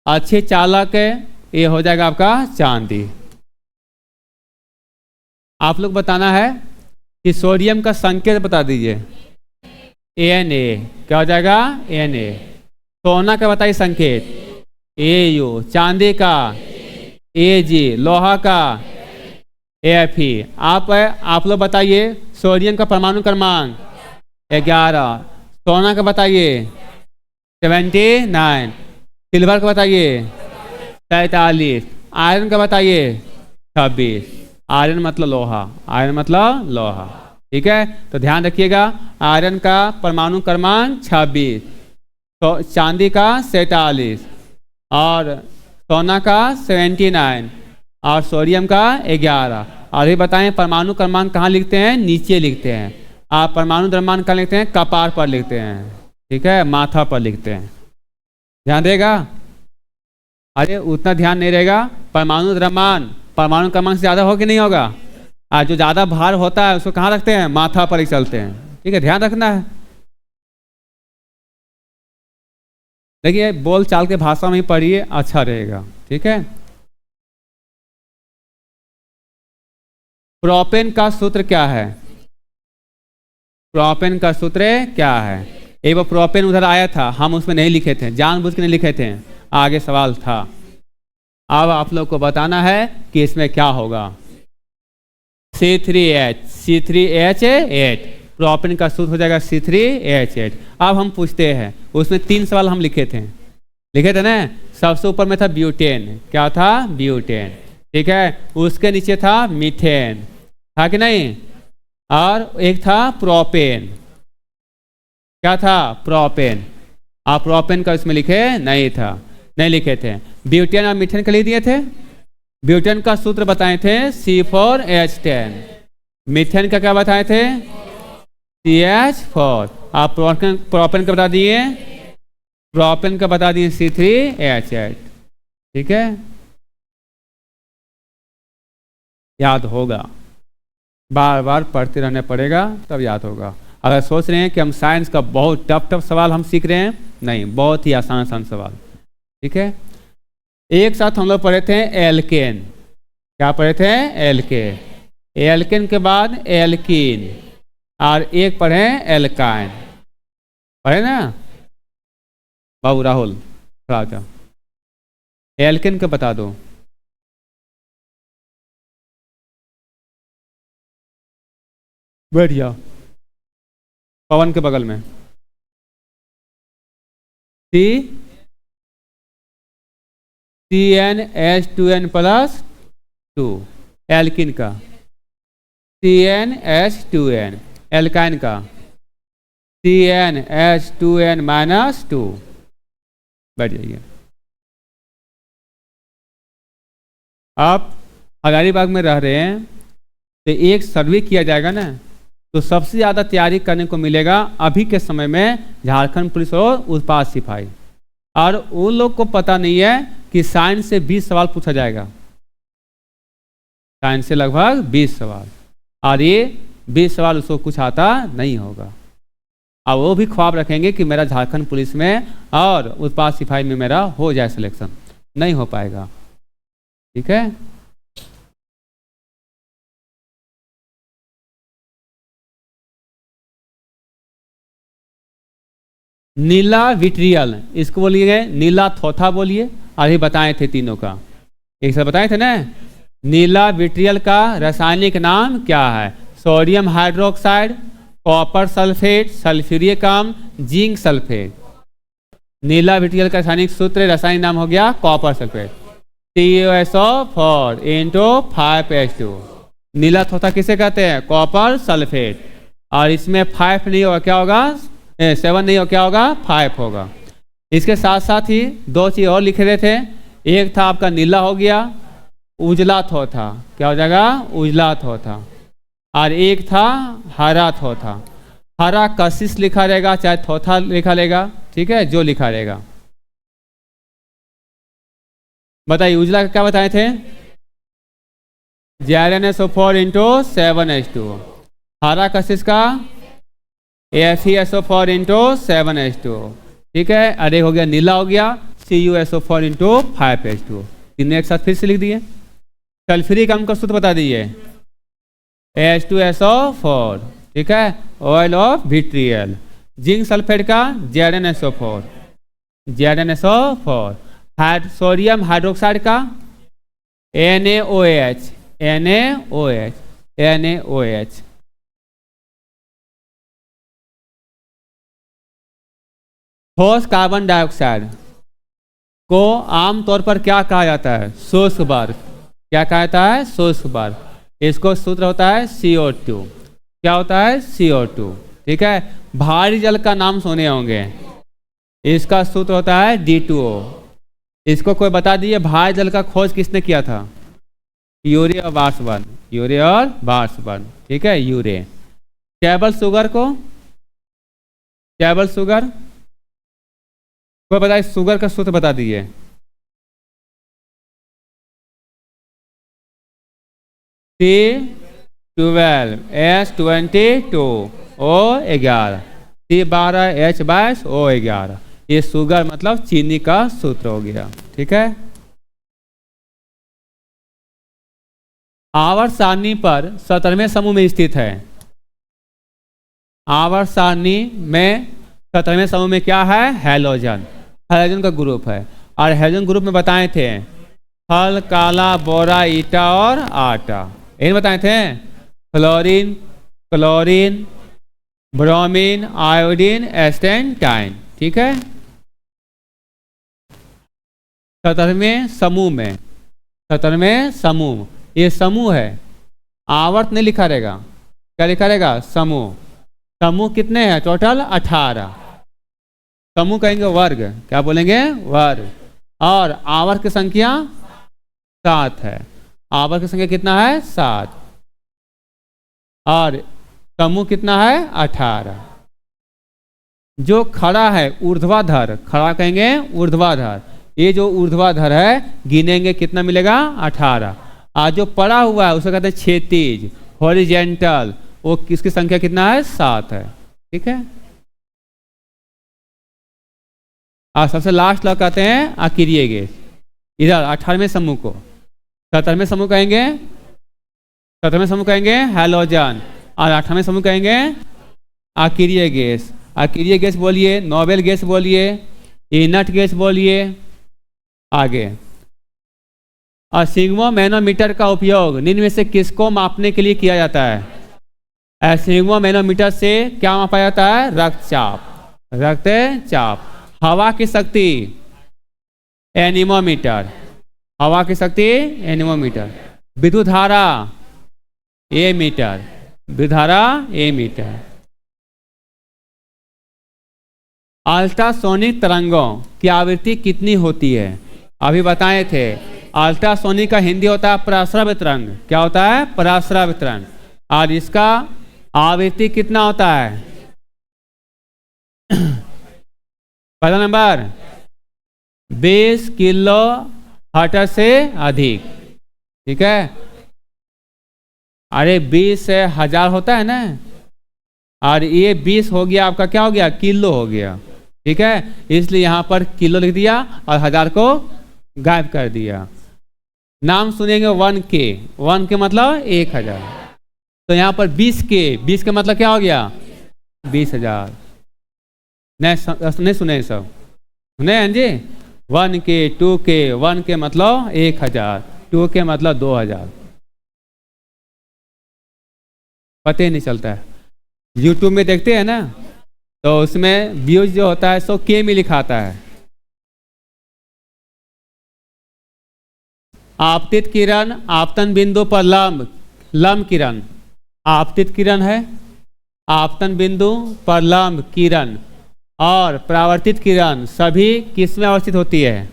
अच्छी चालक है, ये हो जाएगा आपका चांदी। आप लोग बताना है कि सोडियम का संकेत बता दीजिए। Na, क्या हो जाएगा? Na। सोना का बताइए संकेत, Au। चांदी का Ag। लोहा का Fe। आप लोग बताइए सोडियम का परमाणु क्रमांक 11। सोना का बताइए 79। सिल्वर का बताइए 47। आयरन का बताइए 26। आयरन मतलब लोहा, आयरन मतलब लोहा। ठीक है, तो ध्यान रखिएगा, आयरन का परमाणु क्रमांक 26, तो चांदी का 47 और सोना का 79 और सोडियम का 11। और ये बताएं परमाणु क्रमांक कहाँ लिखते हैं? नीचे लिखते हैं। आप परमाणु द्रव्यमान कहाँ लिखते हैं? कपार पर लिखते हैं। ठीक है, माथा पर लिखते हैं। ध्यान देगा? अरे उतना ध्यान नहीं रहेगा। परमाणु द्रव्यमान परमाणु क्रमांक से ज़्यादा हो कि नहीं होगा? आज जो ज़्यादा भार होता है उसको कहाँ रखते हैं? माथा पर ही चलते हैं। ठीक है, ध्यान रखना है। देखिए, बोल चाल के भाषा में ही पढ़िए, अच्छा रहेगा। ठीक है, प्रोपेन का सूत्र क्या है? प्रोपेन का सूत्र क्या है? एक बार प्रोपेन उधर आया था, हम उसमें नहीं लिखे थे, जानबूझ के नहीं लिखे थे, आगे सवाल था। अब आप लोग को बताना है कि इसमें क्या होगा। C3H8, प्रोपेन का सूत्र हो जाएगा C3H8। अब हम पूछते हैं, उसमें 3 सवाल हम लिखे थे ना। सबसे ऊपर में था ब्यूटेन, क्या था? ब्यूटेन। ठीक है, उसके नीचे था मीथेन, था कि नहीं? और एक था प्रोपेन, क्या था? प्रोपेन। आप प्रोपेन का इसमें लिखे नहीं था। नहीं लिखे थे। ब्यूटेन और मीथेन के लिए दिए थे। ब्यूटेन का सूत्र बताए थे C4H10। मीथेन का क्या बताए थे? CH4। आप प्रोपेन का बता दिए, प्रोपेन का बता दिए C3H8। ठीक है, याद होगा, बार बार पढ़ते रहना पड़ेगा तब याद होगा। अगर सोच रहे हैं कि हम साइंस का बहुत टफ सवाल हम सीख रहे हैं, नहीं, बहुत ही आसान आसान सवाल। ठीक है, एक साथ हम लोग पढ़े थे एल्केन। क्या पढ़े थे? एल्केन। एल्केन के बाद एल्कीन, और एक पढ़े एल्काइन। पढ़े ना बाबू राहुल? थोड़ा जा एल्केन के बता दो। बैठ जाओ, पवन के बगल में। CnH2n+2। एल्किन का CnH2n। एल्काइन का CnH2n-2। बैठ जाइए। आप हजारीबाग में रह रहे हैं तो एक सर्वे किया जाएगा ना, तो सबसे ज़्यादा तैयारी करने को मिलेगा अभी के समय में झारखंड पुलिस और उत्पाद सिपाही। और उन लोग को पता नहीं है कि साइंस से 20 सवाल पूछा जाएगा। साइंस से लगभग 20 सवाल, और ये 20 सवाल उसको कुछ आता नहीं होगा। और वो भी ख्वाब रखेंगे कि मेरा झारखंड पुलिस में और उत्पाद सिपाही में मेरा हो जाए सिलेक्शन, नहीं हो पाएगा। ठीक है, नीला विट्रियल, इसको बोलिए नीला थोथा बोलिए। अभी बताए थे तीनों का, एक साथ बताए थे ना। नीला विट्रियल का रासायनिक नाम क्या है? Sodium hydroxide, copper sulphate, sulphuric अम्ल, जिंक सल्फेट। नीला विट्रियल का रासायनिक सूत्र, रासायनिक नाम हो गया कॉपर सल्फेट। CuSO4 × 5H2। नीला थोथा किसे कहते हैं? Copper sulphate. और इसमें 5 नहीं होगा, क्या होगा? 7 नहीं हो, क्या होगा? 5 होगा। इसके साथ साथ ही दो चीज और लिखे रहे थे। एक था आपका नीला हो गया उजला थोथा, क्या हो जाएगा? उजला थोथा। और एक था हरा थोथा। हरा कशिश लिखा रहेगा, चाहे थोथा लिखा रहेगा, ठीक है, जो लिखा रहेगा। बताइए उजला का क्या बताए थे? ZnSO4 × 7H2। हरा कशिश का FeSO4 × 7H2। ठीक है, अरे हो गया नीला हो गया CuSO4 × 5H2। तीनों एक साथ फिर से लिख दिए। सल्फ्यूरिक अम्ल का सूत्र बता दीजिए, H2SO4। ठीक है, oil of vitriol. Zinc sulphate का ZnSO4। ZnSO4। सोडियम हाइड्रोक्साइड का NaOH। NaOH। NaOH। ठोस कार्बन डाइऑक्साइड को आमतौर पर क्या कहा जाता है? शुष्क बर्फ। क्या कहा जाता है? शुष्क बर्फ। इसको सूत्र होता है CO2। क्या होता है? CO2। ठीक है, भारी जल का नाम सुने होंगे, इसका सूत्र होता है D2O। इसको कोई बता दिए भारी जल का खोज किसने किया था? यूरे और वार्सबर्न। यूरे और वार्सबर्न। ठीक है, यूरे। टेबल शुगर को, टेबल शुगर कोई बताइए, शुगर का सूत्र बता दीजिए। C12H22O11। C12H22O11। ये शुगर मतलब चीनी का सूत्र हो गया। ठीक है, आवर्त सारणी पर 17वें समूह में स्थित है। आवर्त सारणी में 17वें समूह में क्या है? हैलोजन। हैलोजन का ग्रुप है। और हैलोजन ग्रुप में बताए थे हल, काला, बोरा, ईटा और आटा। इन बताए थे फ्लोरीन, क्लोरीन, ब्रोमीन, आयोडीन, एस्टेंटाइन। ठीक है, 17वें समूह में, 17वें समूह, ये समूह है, आवर्त नहीं लिखा रहेगा। क्या लिखा रहेगा? समूह। समूह कितने हैं? टोटल 18। समूह कहेंगे वर्ग। क्या बोलेंगे? वर्ग। और आवर्त की संख्या 7 है। आवर्त की संख्या कितना है? 7। और समूह कितना है? 18। जो खड़ा है ऊर्ध्वाधर, खड़ा कहेंगे ऊर्ध्वाधर, ये जो ऊर्ध्वाधर है गिनेंगे कितना मिलेगा? 18। आज जो पड़ा हुआ है उसे कहते हैं क्षैतिज, हॉरिजेंटल, वो किसकी संख्या कितना है? 7 है। ठीक है। और सबसे लास्ट लॉ कहते हैं आकिरीय गेज। इधर 18वें समूह को 17वें समूह कहेंगे, 17वें समूह कहेंगे हैलोजन, और 18वें समूह कहेंगे आकिरीय गैस। आकिरीय गैस बोलिए, नोबेल गैस बोलिए, इनर्ट गैस बोलिए। आगे, और सिग्मा मैनोमीटर का उपयोग निम्न में से किसको मापने के लिए किया जाता है? सिग्मा मैनोमीटर से क्या मापा जाता है? रक्तचाप, रक्तचाप। हवा की शक्ति एनीमोमीटर, हवा की शक्ति एनीमोमीटर। विद्युत धारा एमीटर, विद्युत धारा एमीटर। अल्ट्रासोनिक तरंगों की आवृत्ति कितनी होती है? अभी बताए थे। अल्ट्रासोनिक का हिंदी होता है पराश्रव्य तरंग। क्या होता है? पराश्रव्य तरंग। और इसका आवृत्ति कितना होता है? पहला नंबर 20 किलो हर्ट्ज से अधिक। ठीक है। अरे 20 से 1000 होता है ना, और ये 20 हो गया आपका, क्या हो गया? किलो हो गया। ठीक है, इसलिए यहां पर किलो लिख दिया और 1000 को गायब कर दिया। नाम सुनेंगे 1K, 1K मतलब 1000। तो यहां पर 20K, 20 का मतलब क्या हो गया? 20,000। नहीं सुने सब? सुने हैं जी? 1K, 2K, 1K मतलब 1000, 2K मतलब 2000। पता ही नहीं चलता है। यूट्यूब में देखते हैं ना, तो उसमें व्यूज जो होता है 100K में लिखाता है। आपतित किरण आपतन बिंदु पर लंब, लंब किरण आपतित किरण है, आपतन बिंदु पर लंब किरण और परावर्तित किरण सभी किस में अवस्थित होती है?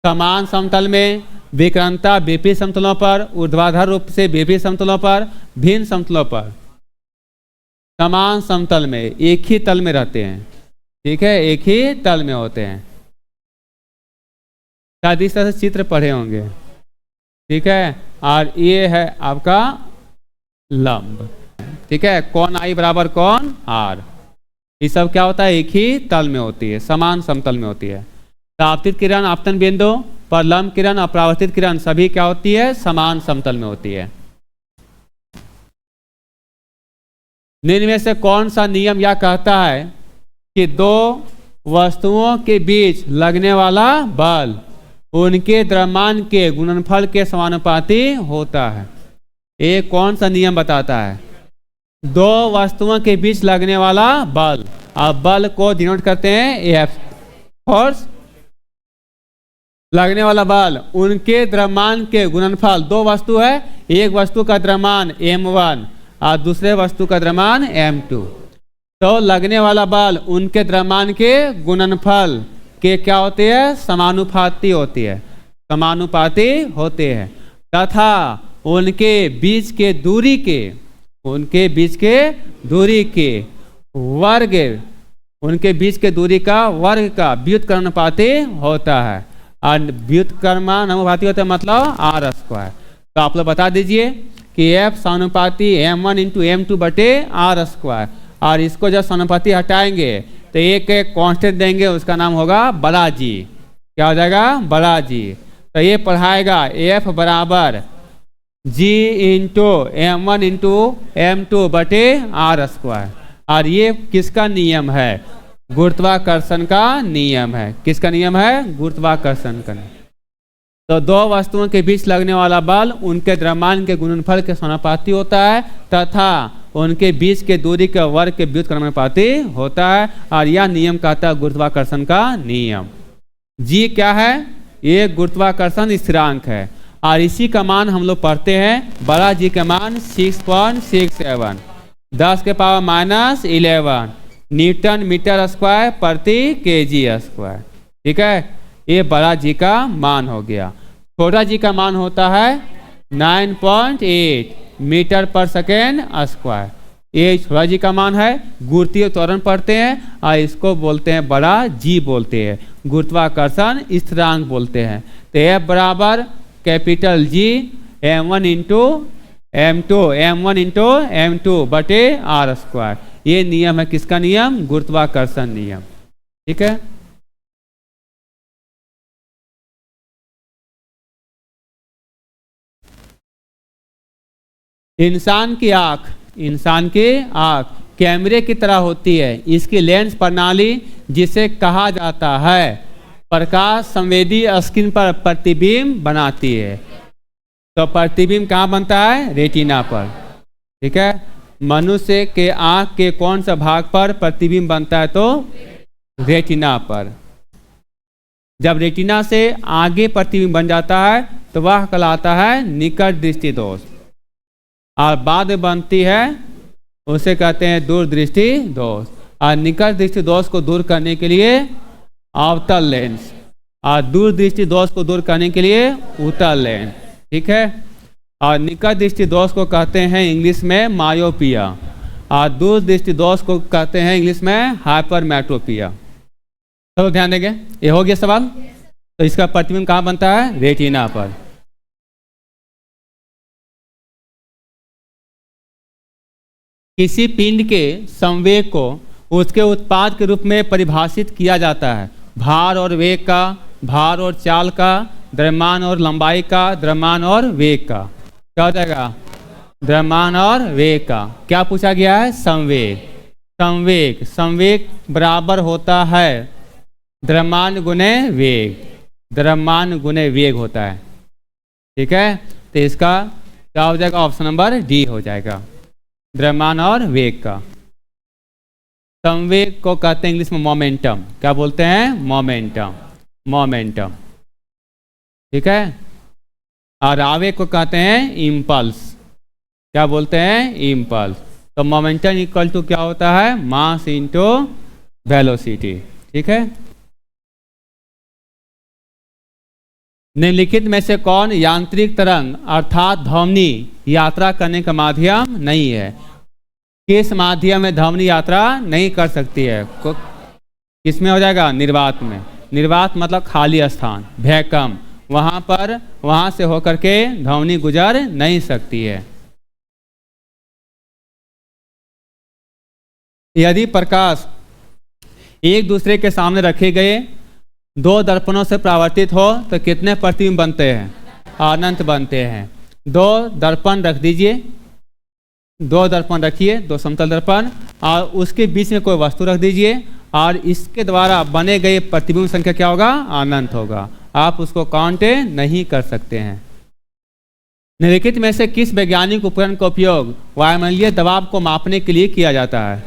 समान समतल में, विकर्णता विपरीत समतलों पर, ऊर्ध्वाधर रूप से विपरीत समतलों पर, भिन्न समतलों पर। समान समतल में, एक ही तल में रहते हैं। ठीक है, एक ही तल में होते हैं। शायद इस तरह से चित्र पढ़े होंगे। ठीक है, और ये है आपका लंब। ठीक है, कौन आई बराबर कौन आर, ये सब क्या होता है? एक ही तल में होती है, समान समतल में होती है। तो आपतित किरण आपतन बिंदु पर लंब किरण और परावर्तित किरण सभी क्या होती है? समान समतल में होती है। निम्न में से कौन सा नियम यह कहता है कि दो वस्तुओं के बीच लगने वाला बल उनके द्रव्यमान के गुणनफल के समानुपाती होता है? ये कौन सा नियम बताता है? दो वस्तुओं के बीच लगने वाला बल, अब बल को डिनोट करते हैं एफ, फोर्स। लगने वाला बल उनके द्रव्यमान के गुणनफल, दो वस्तु है, एक वस्तु का द्रव्यमान m1 और दूसरे वस्तु का द्रव्यमान m2। तो लगने वाला बल उनके द्रव्यमान के गुणनफल के क्या होते हैं? समानुपाती होती है, समानुपाती होते हैं। तथा उनके बीच के दूरी के, उनके बीच के दूरी के वर्ग, उनके बीच के दूरी का वर्ग का व्युत्क्रमानुपाती होता है। और व्युत्क्रमानुपाती होता है मतलब आर स्क्वायर। तो आप लोग बता दीजिए कि एफ समानुपाती m1 इंटू m2 बटे आर स्क्वायर। और इसको जब समानुपाती हटाएंगे तो एक कांस्टेंट देंगे, उसका नाम होगा बड़ा जी। क्या हो जाएगा? बड़ा जी। तो ये पढ़ाएगा एफ बराबर जी इंटू m1 इंटू m2 बटे आर स्क्वायर। और ये किसका नियम है? गुरुत्वाकर्षण का नियम है। किसका नियम है? गुरुत्वाकर्षण का। तो दो वस्तुओं के बीच लगने वाला बल उनके द्रव्यमान के गुणनफल के समानुपाती होता है तथा उनके बीच के दूरी के वर्ग के व्युत्क्रमानुपाती होता है। और यह नियम कहता है गुरुत्वाकर्षण का नियम। जी क्या है? ये गुरुत्वाकर्षण स्थिरांक है। और इसी का मान हम लोग पढ़ते हैं, बड़ा जी का मान 6.67, 10 के पावर माइनस 11 न्यूटन मीटर स्क्वायर प्रति केजी स्क्वायर। ठीक है, ये बड़ा जी का मान हो गया। छोटा जी का मान होता है 9.8 मीटर पर सेकेंड स्क्वायर। ये छोटा जी का मान है। गुरुत्वीय त्वरण पढ़ते हैं और इसको बोलते हैं बड़ा जी बोलते हैं, गुरुत्वाकर्षण स्थिरांक बोलते हैं। तो F बराबर capital G m1 into m1 into m2 बटे r स्क्वायर। ये नियम है किसका नियम? गुरुत्वाकर्षण नियम। ठीक है। इंसान की आंख कैमरे की तरह होती है। इसकी लेंस प्रणाली जिसे कहा जाता है प्रकाश संवेदी स्क्रीन पर प्रतिबिंब बनाती है। तो प्रतिबिंब कहाँ बनता है? रेटिना पर। ठीक है। मनुष्य के आंख के कौन सा भाग पर प्रतिबिंब बनता है? तो रेटिना पर। जब रेटिना से आगे प्रतिबिंब बन जाता है तो वह कहलाता है निकट दृष्टि दोष, और बाद में बनती है उसे कहते हैं दूरदृष्टि दोष। और निकट दृष्टि दोष को दूर करने के लिए अवतल लेंस, और दूरदृष्टि दोष को दूर करने के लिए उत्तल लेंस। ठीक है। और निकट दृष्टि दोष को कहते हैं इंग्लिश में मायोपिया, और दूरदृष्टि दोष को कहते हैं इंग्लिश में हाइपरमेट्रोपिया। चलो ध्यान देंगे। ये हो गया सवाल। तो इसका प्रतिबिंब कहाँ बनता है? रेटिना पर। किसी पिंड के संवेग को उसके उत्पाद के रूप में परिभाषित किया जाता है। भार और वेग का, भार और चाल का, द्रव्यमान और लंबाई का, द्रव्यमान और वेग का। क्या हो जाएगा? द्रव्यमान और वेग का। क्या पूछा गया है? संवेग। संवेग बराबर होता है द्रव्यमान गुने वेग। द्रव्यमान गुने वेग होता है। ठीक है। तो इसका क्या हो जाएगा? ऑप्शन नंबर डी हो जाएगा, द्रव्यमान और वेग का। संवेग को कहते हैं इंग्लिश में मोमेंटम। क्या बोलते हैं? मोमेंटम। ठीक है। और आवेग को कहते हैं इम्पल्स। क्या बोलते हैं? इम्पल्स। तो मोमेंटम इक्वल टू क्या होता है? Mass into velocity. ठीक है। निम्नलिखित में से कौन यांत्रिक तरंग अर्थात ध्वनि यात्रा करने का माध्यम नहीं है? किस माध्यम में ध्वनि यात्रा नहीं कर सकती है? किसमें हो जाएगा? निर्वात में। निर्वात मतलब खाली स्थान, वैक्यूम। वहां से होकर के ध्वनि गुजर नहीं सकती है। यदि प्रकाश एक दूसरे के सामने रखे गए दो दर्पणों से परावर्तित हो तो कितने प्रतिबिंब बनते हैं? अनंत बनते हैं। दो दर्पण रख दीजिए, दो दर्पण रखिए, दो समतल दर्पण, और उसके बीच में कोई वस्तु रख दीजिए, और इसके द्वारा बने गए प्रतिबिंब संख्या क्या होगा? अनंत होगा। आप उसको काउंट नहीं कर सकते हैं। निम्नलिखित में से किस वैज्ञानिक उपकरण का उपयोग वायुमंडलीय दबाव को मापने के लिए किया जाता है?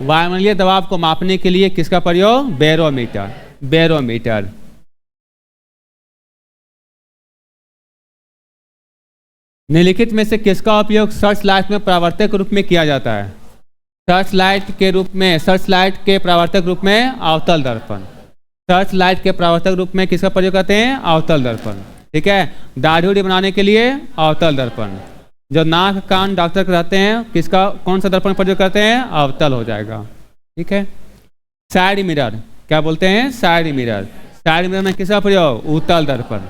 वायुमंडलीय दबाव को मापने के लिए किसका प्रयोग? बैरोमीटर। निम्नलिखित में से किसका उपयोग सर्च लाइट में परावर्तक रूप में किया जाता है? सर्च लाइट के परावर्तक रूप में अवतल दर्पण। सर्च लाइट के परावर्तक रूप में किसका प्रयोग करते हैं? अवतल दर्पण। ठीक है। दाढ़ी उड़ी बनाने के लिए अवतल दर्पण। जो नाक कान डॉक्टर रहते हैं कौन सा दर्पण प्रयोग करते हैं? अवतल हो जाएगा। ठीक है। Side mirror. क्या बोलते हैं? साइड मिरर में किसका प्रयोग? उत्तल दर्पण।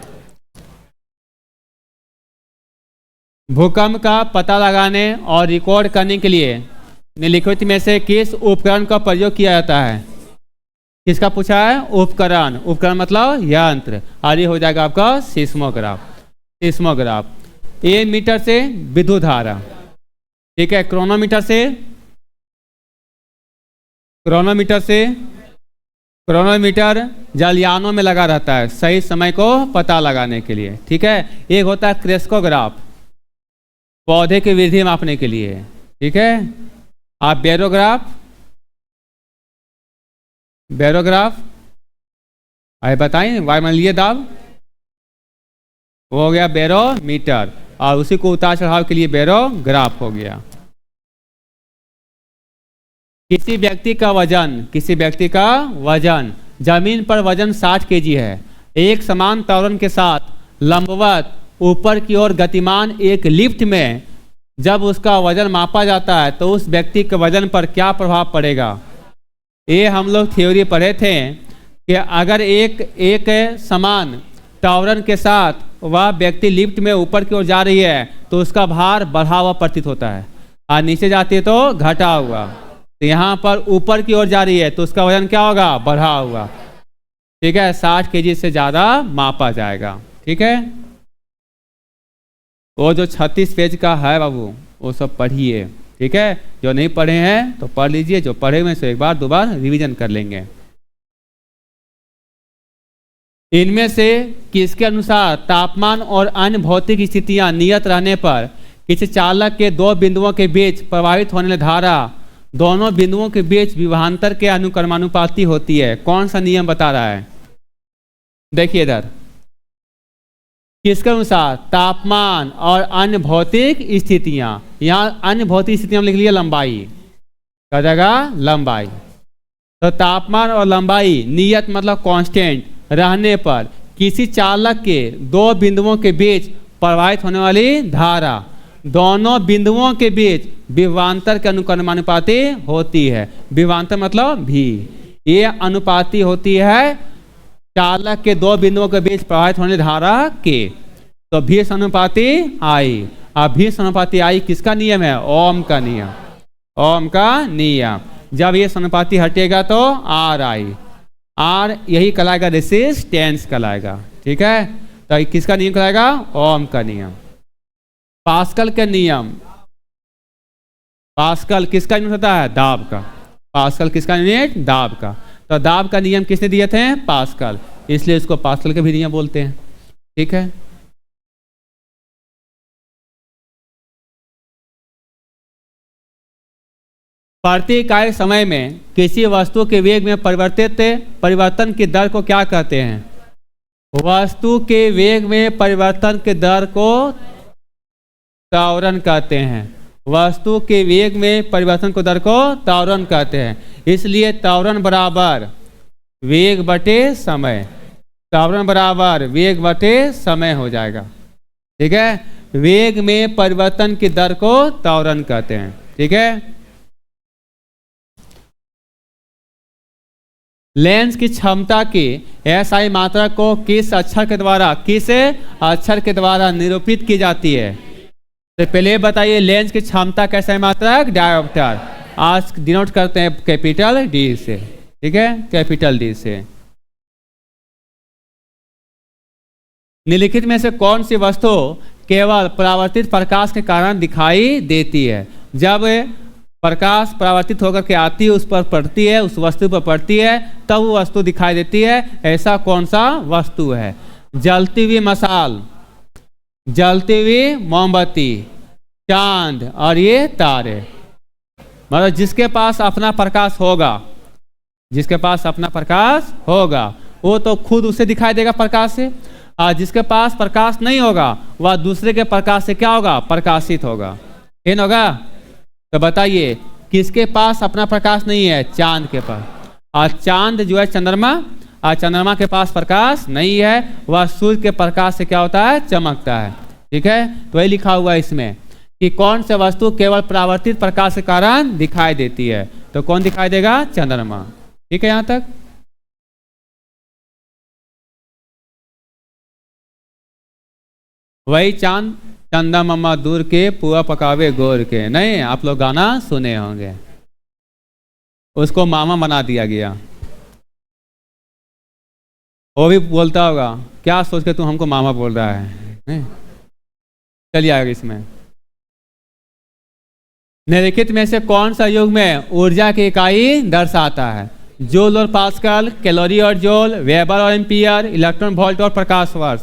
भूकंप का पता लगाने और रिकॉर्ड करने के लिए निम्नलिखित में से किस उपकरण का प्रयोग किया जाता है? किसका पूछा है? उपकरण मतलब यंत्र। और ये हो जाएगा आपका सिस्मोग्राफ। ये मीटर से विद्युत धारा। ठीक है। क्रोनोमीटर जलयानों में लगा रहता है सही समय को पता लगाने के लिए। ठीक है। एक होता है क्रेस्कोग्राफ, पौधे की वृद्धि मापने के लिए। ठीक है। आप बैरोग्राफ आए बताइए। वायुमंडलीय दाब वो हो गया बैरोमीटर, और उसी को उतार चढ़ाव के लिए बैरोग्राफ हो गया। किसी व्यक्ति का वजन जमीन पर वजन 60 kg है एक समान त्वरण के साथ लंबवत ऊपर की ओर गतिमान एक लिफ्ट में जब उसका वजन मापा जाता है तो उस व्यक्ति के वजन पर क्या प्रभाव पड़ेगा। ये हम लोग थ्योरी पढ़े थे कि अगर एक समान त्वरण के साथ वह व्यक्ति लिफ्ट में ऊपर की ओर जा रही है तो उसका भार बढ़ा हुआ प्रतीत होता है और नीचे जाती है तो घटा हुआ। तो यहाँ पर ऊपर की ओर जा रही है तो उसका वजन क्या होगा, बढ़ा हुआ। ठीक है, 60 kg से ज़्यादा मापा जाएगा। ठीक है, वो जो 36 पेज का है बाबू वो सब पढ़िए। ठीक है, जो नहीं पढ़े हैं तो पढ़ लीजिए, जो पढ़े हुए से एक बार दो बार रिवीजन कर लेंगे। इनमें से किसके अनुसार तापमान और अन्य भौतिक स्थितियां नियत रहने पर किसी चालक के दो बिंदुओं के बीच प्रवाहित होने वाली धारा दोनों बिंदुओं के बीच विभवांतर के अनुक्रमानुपाती होती है। कौन सा नियम बता रहा है, देखिए इधर, किसके अनुसार, तापमान और अन्य भौतिक स्थितियां। यहाँ अन्य भौतिक स्थितियां लिख लिया लंबाई, क्या जाएगा लंबाई। तो तापमान और लंबाई नियत मतलब कांस्टेंट रहने पर किसी चालक के दो बिंदुओं के बीच प्रवाहित होने वाली धारा दोनों बिंदुओं के बीच विभवांतर के अनुक्रमानुपाती होती है। विभवांतर मतलब भी, ये अनुपाती होती है चालक के दो बिंदुओं के बीच प्रवाहित होने धारा के। तो भी अनुपाती आई। अब भी अनुपाती आई किसका नियम है, ओम का नियम, ओम का नियम। जब ये अनुपाती हटेगा तो आर आई, आर यही कहलाएगा रेसिस्टेंस कहलाएगा। ठीक है, तो ये किसका नियम कहलाएगा, ओम का नियम। पास्कल का नियम, पास्कल किसका यूनिट होता है, दाब का। पास्कल किसका यूनिट, दाब का। तो दाब का नियम किसने दिए थे, पास्कल, इसलिए इसको पास्कल के भी नियम बोलते हैं। ठीक है, प्रति इकाई समय में किसी वस्तु के वेग में परिवर्तन की दर को क्या कहते हैं, वस्तु के वेग में परिवर्तन की दर को त्वरण कहते हैं। वस्तु के वेग में परिवर्तन को दर को त्वरण कहते हैं। इसलिए त्वरण बराबर वेग बटे समय, त्वरण बराबर वेग बटे समय हो जाएगा। ठीक है, वेग में परिवर्तन की दर को त्वरण कहते हैं। ठीक है, लेंस की क्षमता की एसआई मात्रा को किस अक्षर के द्वारा निरूपित की जाती है। तो पहले बताइए लेंस की क्षमता का एसआई मात्रक डायोप्टर, आज डिनोट करते हैं कैपिटल डी से। ठीक है, कैपिटल डी से। निम्नलिखित में से कौन सी वस्तु केवल परावर्तित प्रकाश के कारण दिखाई देती है। जब प्रकाश परावर्तित होकर के आती है, उस पर पड़ती है, उस वस्तु पर पड़ती है, तब वो वस्तु दिखाई देती है। ऐसा कौन सा वस्तु है, जलती हुई मशाल, जलती हुई मोमबत्ती, चांद और ये तारे। मतलब जिसके पास अपना प्रकाश होगा, जिसके पास अपना प्रकाश होगा वो तो खुद उसे दिखाई देगा प्रकाश से, और जिसके पास प्रकाश नहीं होगा वह दूसरे के प्रकाश से क्या होगा, प्रकाशित होगा। ठीक होगा। तो बताइए किसके पास अपना प्रकाश नहीं है, चांद के पास। और चांद जो है चंद्रमा, और चंद्रमा के पास प्रकाश नहीं है, वह सूर्य के प्रकाश से क्या होता है, चमकता है। ठीक है, तो वही लिखा हुआ है इसमें कि कौन सी वस्तु केवल परावर्तित प्रकाश के कारण दिखाई देती है। तो कौन दिखाई देगा, चंद्रमा। ठीक है, यहां तक। वही चांद चंदा मम्मा दूर के पुआ पकावे गोर के, नहीं आप लोग गाना सुने होंगे, उसको मामा बना दिया गया। वो भी बोलता होगा क्या सोच के तू हमको मामा बोल रहा है। चलिए आगे। इसमें निम्नलिखित में से कौन सा युग में ऊर्जा की इकाई दर्शाता है, जूल और पास्कल, कैलोरी और जूल, वेबर और एम्पियर, इलेक्ट्रॉन वोल्ट और प्रकाश वर्ष।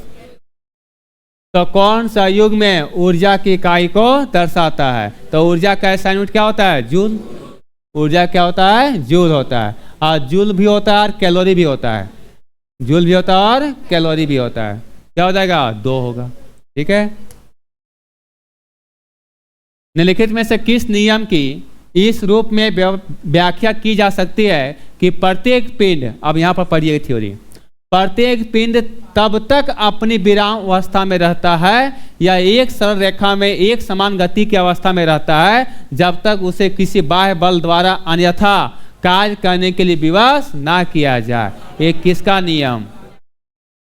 तो कौन सा युग में ऊर्जा की इकाई को दर्शाता है। तो ऊर्जा का ऐसा यूनिट क्या होता है, जूल। ऊर्जा क्या होता है, जूल होता है। और जूल भी होता है और कैलोरी भी होता है, जूल भी होता है और कैलोरी भी होता है। क्या हो जाएगा, 2 होगा। ठीक है, निम्नलिखित में से किस नियम की इस रूप में व्याख्या की जा सकती है कि प्रत्येक पिंड, अब यहाँ पर पढ़िए थ्योरी, प्रत्येक पिंड तब तक अपनी विराम अवस्था में रहता है या एक सरल रेखा में एक समान गति की अवस्था में रहता है जब तक उसे किसी बाह्य बल द्वारा अन्यथा कार्य करने के लिए विवश ना किया जाए। एक किसका नियम?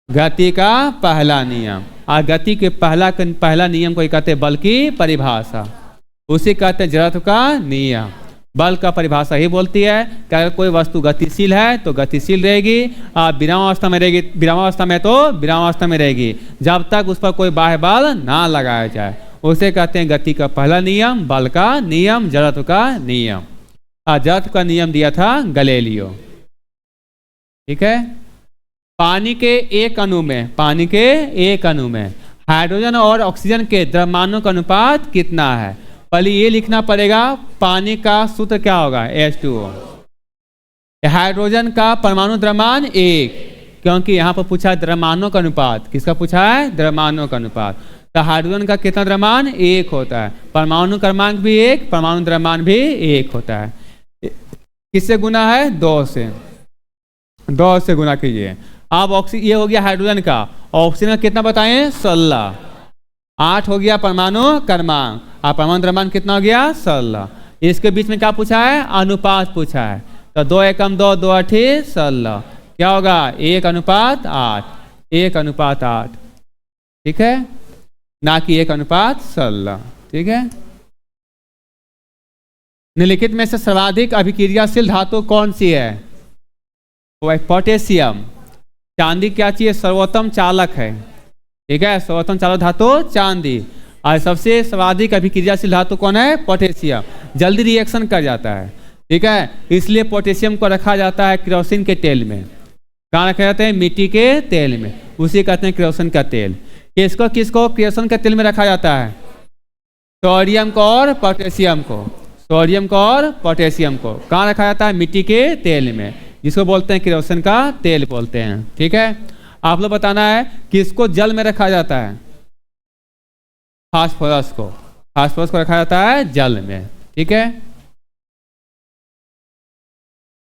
गति का पहला नियम। और गति के पहला नियम को कहते हैं बल की परिभाषा, उसे कहते हैं जड़त्व का नियम। बल का परिभाषा ही बोलती है कि अगर कोई वस्तु गतिशील है तो गतिशील रहेगी, और विराम अवस्था में रहेगी, विराम अवस्था में तो विराम अवस्था में रहेगी जब तक उस पर कोई बाह्य बल ना लगाया जाए। उसे कहते हैं गति का पहला नियम, बल का नियम, जड़त्व का नियम। और जड़त्व का नियम दिया था गैलीलियो। ठीक है। पानी के एक अणु में हाइड्रोजन और ऑक्सीजन के द्रव्यमानों का अनुपात कितना है? पहले ये लिखना पड़ेगा, पानी का सूत्र क्या होगा? H2O। हाइड्रोजन का परमाणु द्रव्यमान 1, क्योंकि यहाँ पर पूछा है द्रव्यमानों का अनुपात। किसका पूछा है? द्रव्यमानों का अनुपात। तो हाइड्रोजन का कितना द्रव्यमान? 1 होता है। परमाणु क्रमांक भी 1, परमाणु द्रव्यमान भी 1 होता है। किससे गुना है? 2 से गुना कीजिए। अब ये हो गया हाइड्रोजन का। ऑक्सीजन का कितना बताएं? 16। 8 हो गया परमाणु क्रमांक, और परमाणु द्रव्यमान कितना हो गया? 16। इसके बीच में क्या पूछा है? अनुपात पूछा है। तो 2 एकम 2, 2 8 16। क्या होगा? 1:8, 1:8। ठीक है, ना कि 1:16। ठीक है। निम्नलिखित में से सर्वाधिक अभिक्रियाशील धातु कौन सी है? वो है पोटेशियम। चांदी क्या चाहिए? सर्वोत्तम चालक है। ठीक है, सर्वोत्तम चालक धातु चांदी। और सबसे सर्वाधिक अभिक्रियाशील धातु कौन है? पोटेशियम। जल्दी रिएक्शन कर जाता है। ठीक है, इसलिए पोटेशियम को रखा जाता है केरोसिन के तेल में। कहाँ रखा जाता है? मिट्टी के तेल में। उसी कहते हैं केरोसिन का तेल। किसको केरोसिन के तेल में रखा जाता है? सोडियम को और पोटेशियम को। सोडियम को और पोटेशियम को कहाँ रखा जाता है? मिट्टी के तेल में, जिसको बोलते हैं केरोसिन का तेल बोलते हैं। ठीक है। आप लोग बताना है किसको जल में रखा जाता है? फास्फोरस को। फास्फोरस को रखा जाता है जल में। ठीक है।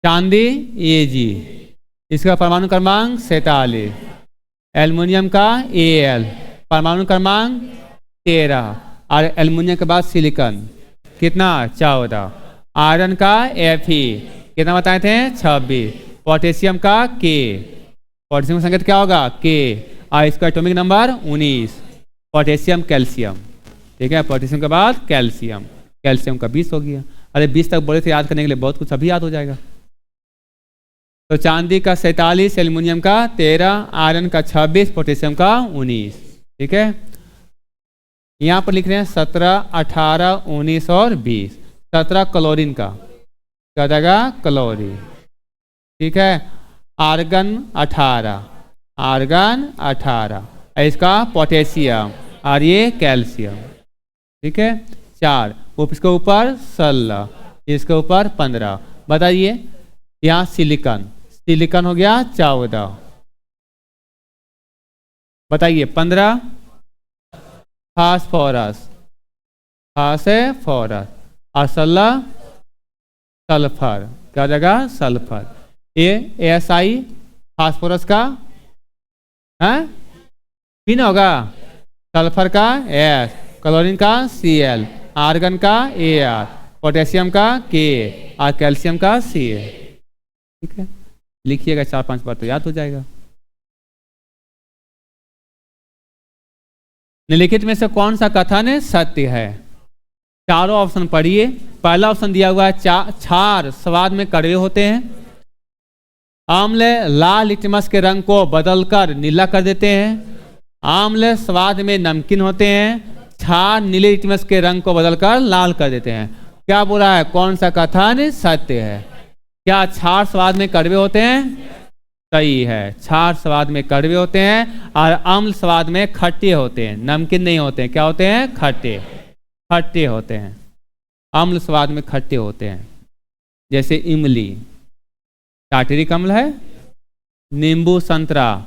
चांदी Ag, इसका परमाणु क्रमांक 47। एल्युमिनियम का Al, परमाणु क्रमांक 13। और एल्युमिनियम के बाद सिलिकॉन कितना? 14। आयरन का Fe कितना बताए थे? 26। पोटेशियम का K, पोटेशियम का संकेत क्या होगा? K। और इसका एटॉमिक नंबर 19। Potassium calcium. ठीक है, पोटेशियम के बाद कैल्शियम। कैल्शियम का 20 हो गया। अरे 20 तक बोले थे याद करने के लिए, बहुत कुछ अभी याद हो जाएगा। तो चांदी का 47, एल्युमिनियम का 13, आयरन का 26, पोटेशियम का 19। ठीक है। यहाँ पर लिख रहे हैं 17, 18, 19 और 20। 17 क्लोरीन का क्या जाएगा? क्लोरीन। ठीक है। Argon 18, argon 18। इसका पोटेशियम, और ये कैल्शियम। ठीक है। 4, इसके ऊपर 16, इसके ऊपर 15। बताइए यहाँ सिलिकॉन, सिलिकॉन हो गया 14। बताइए 15 फास्फोरस, फास्फोरस। और 16 सल्फर। क्या जगह? सल्फर। ये SI फास्फोरस का है पिन होगा, सल्फर का S, क्लोरीन का Cl, आर्गन का Ar, पोटेशियम का K, और कैल्शियम का Ca। ठीक है, लिखिएगा 4-5 बार तो याद हो जाएगा। निम्नलिखित में से कौन सा कथन सत्य है? चारों ऑप्शन पढ़िए। पहला ऑप्शन दिया हुआ है क्षार स्वाद में कड़वे होते हैं। आम्ल लाल लिटमस के रंग को बदलकर नीला कर देते हैं। आम्ल स्वाद में नमकीन होते हैं। क्षार नीले लिटमस के रंग को बदलकर लाल कर देते हैं। क्या बोला है? कौन सा कथन सत्य है? क्या क्षार स्वाद में कड़वे होते हैं? सही है, क्षार स्वाद में कड़वे होते हैं और अम्ल स्वाद में खट्टे होते हैं, नमकीन नहीं होते हैं। क्या होते हैं? खट्टे, खट्टे होते हैं। अम्ल स्वाद में खट्टे होते हैं, जैसे इमली टाटरिक अम्ल है, नींबू संतरा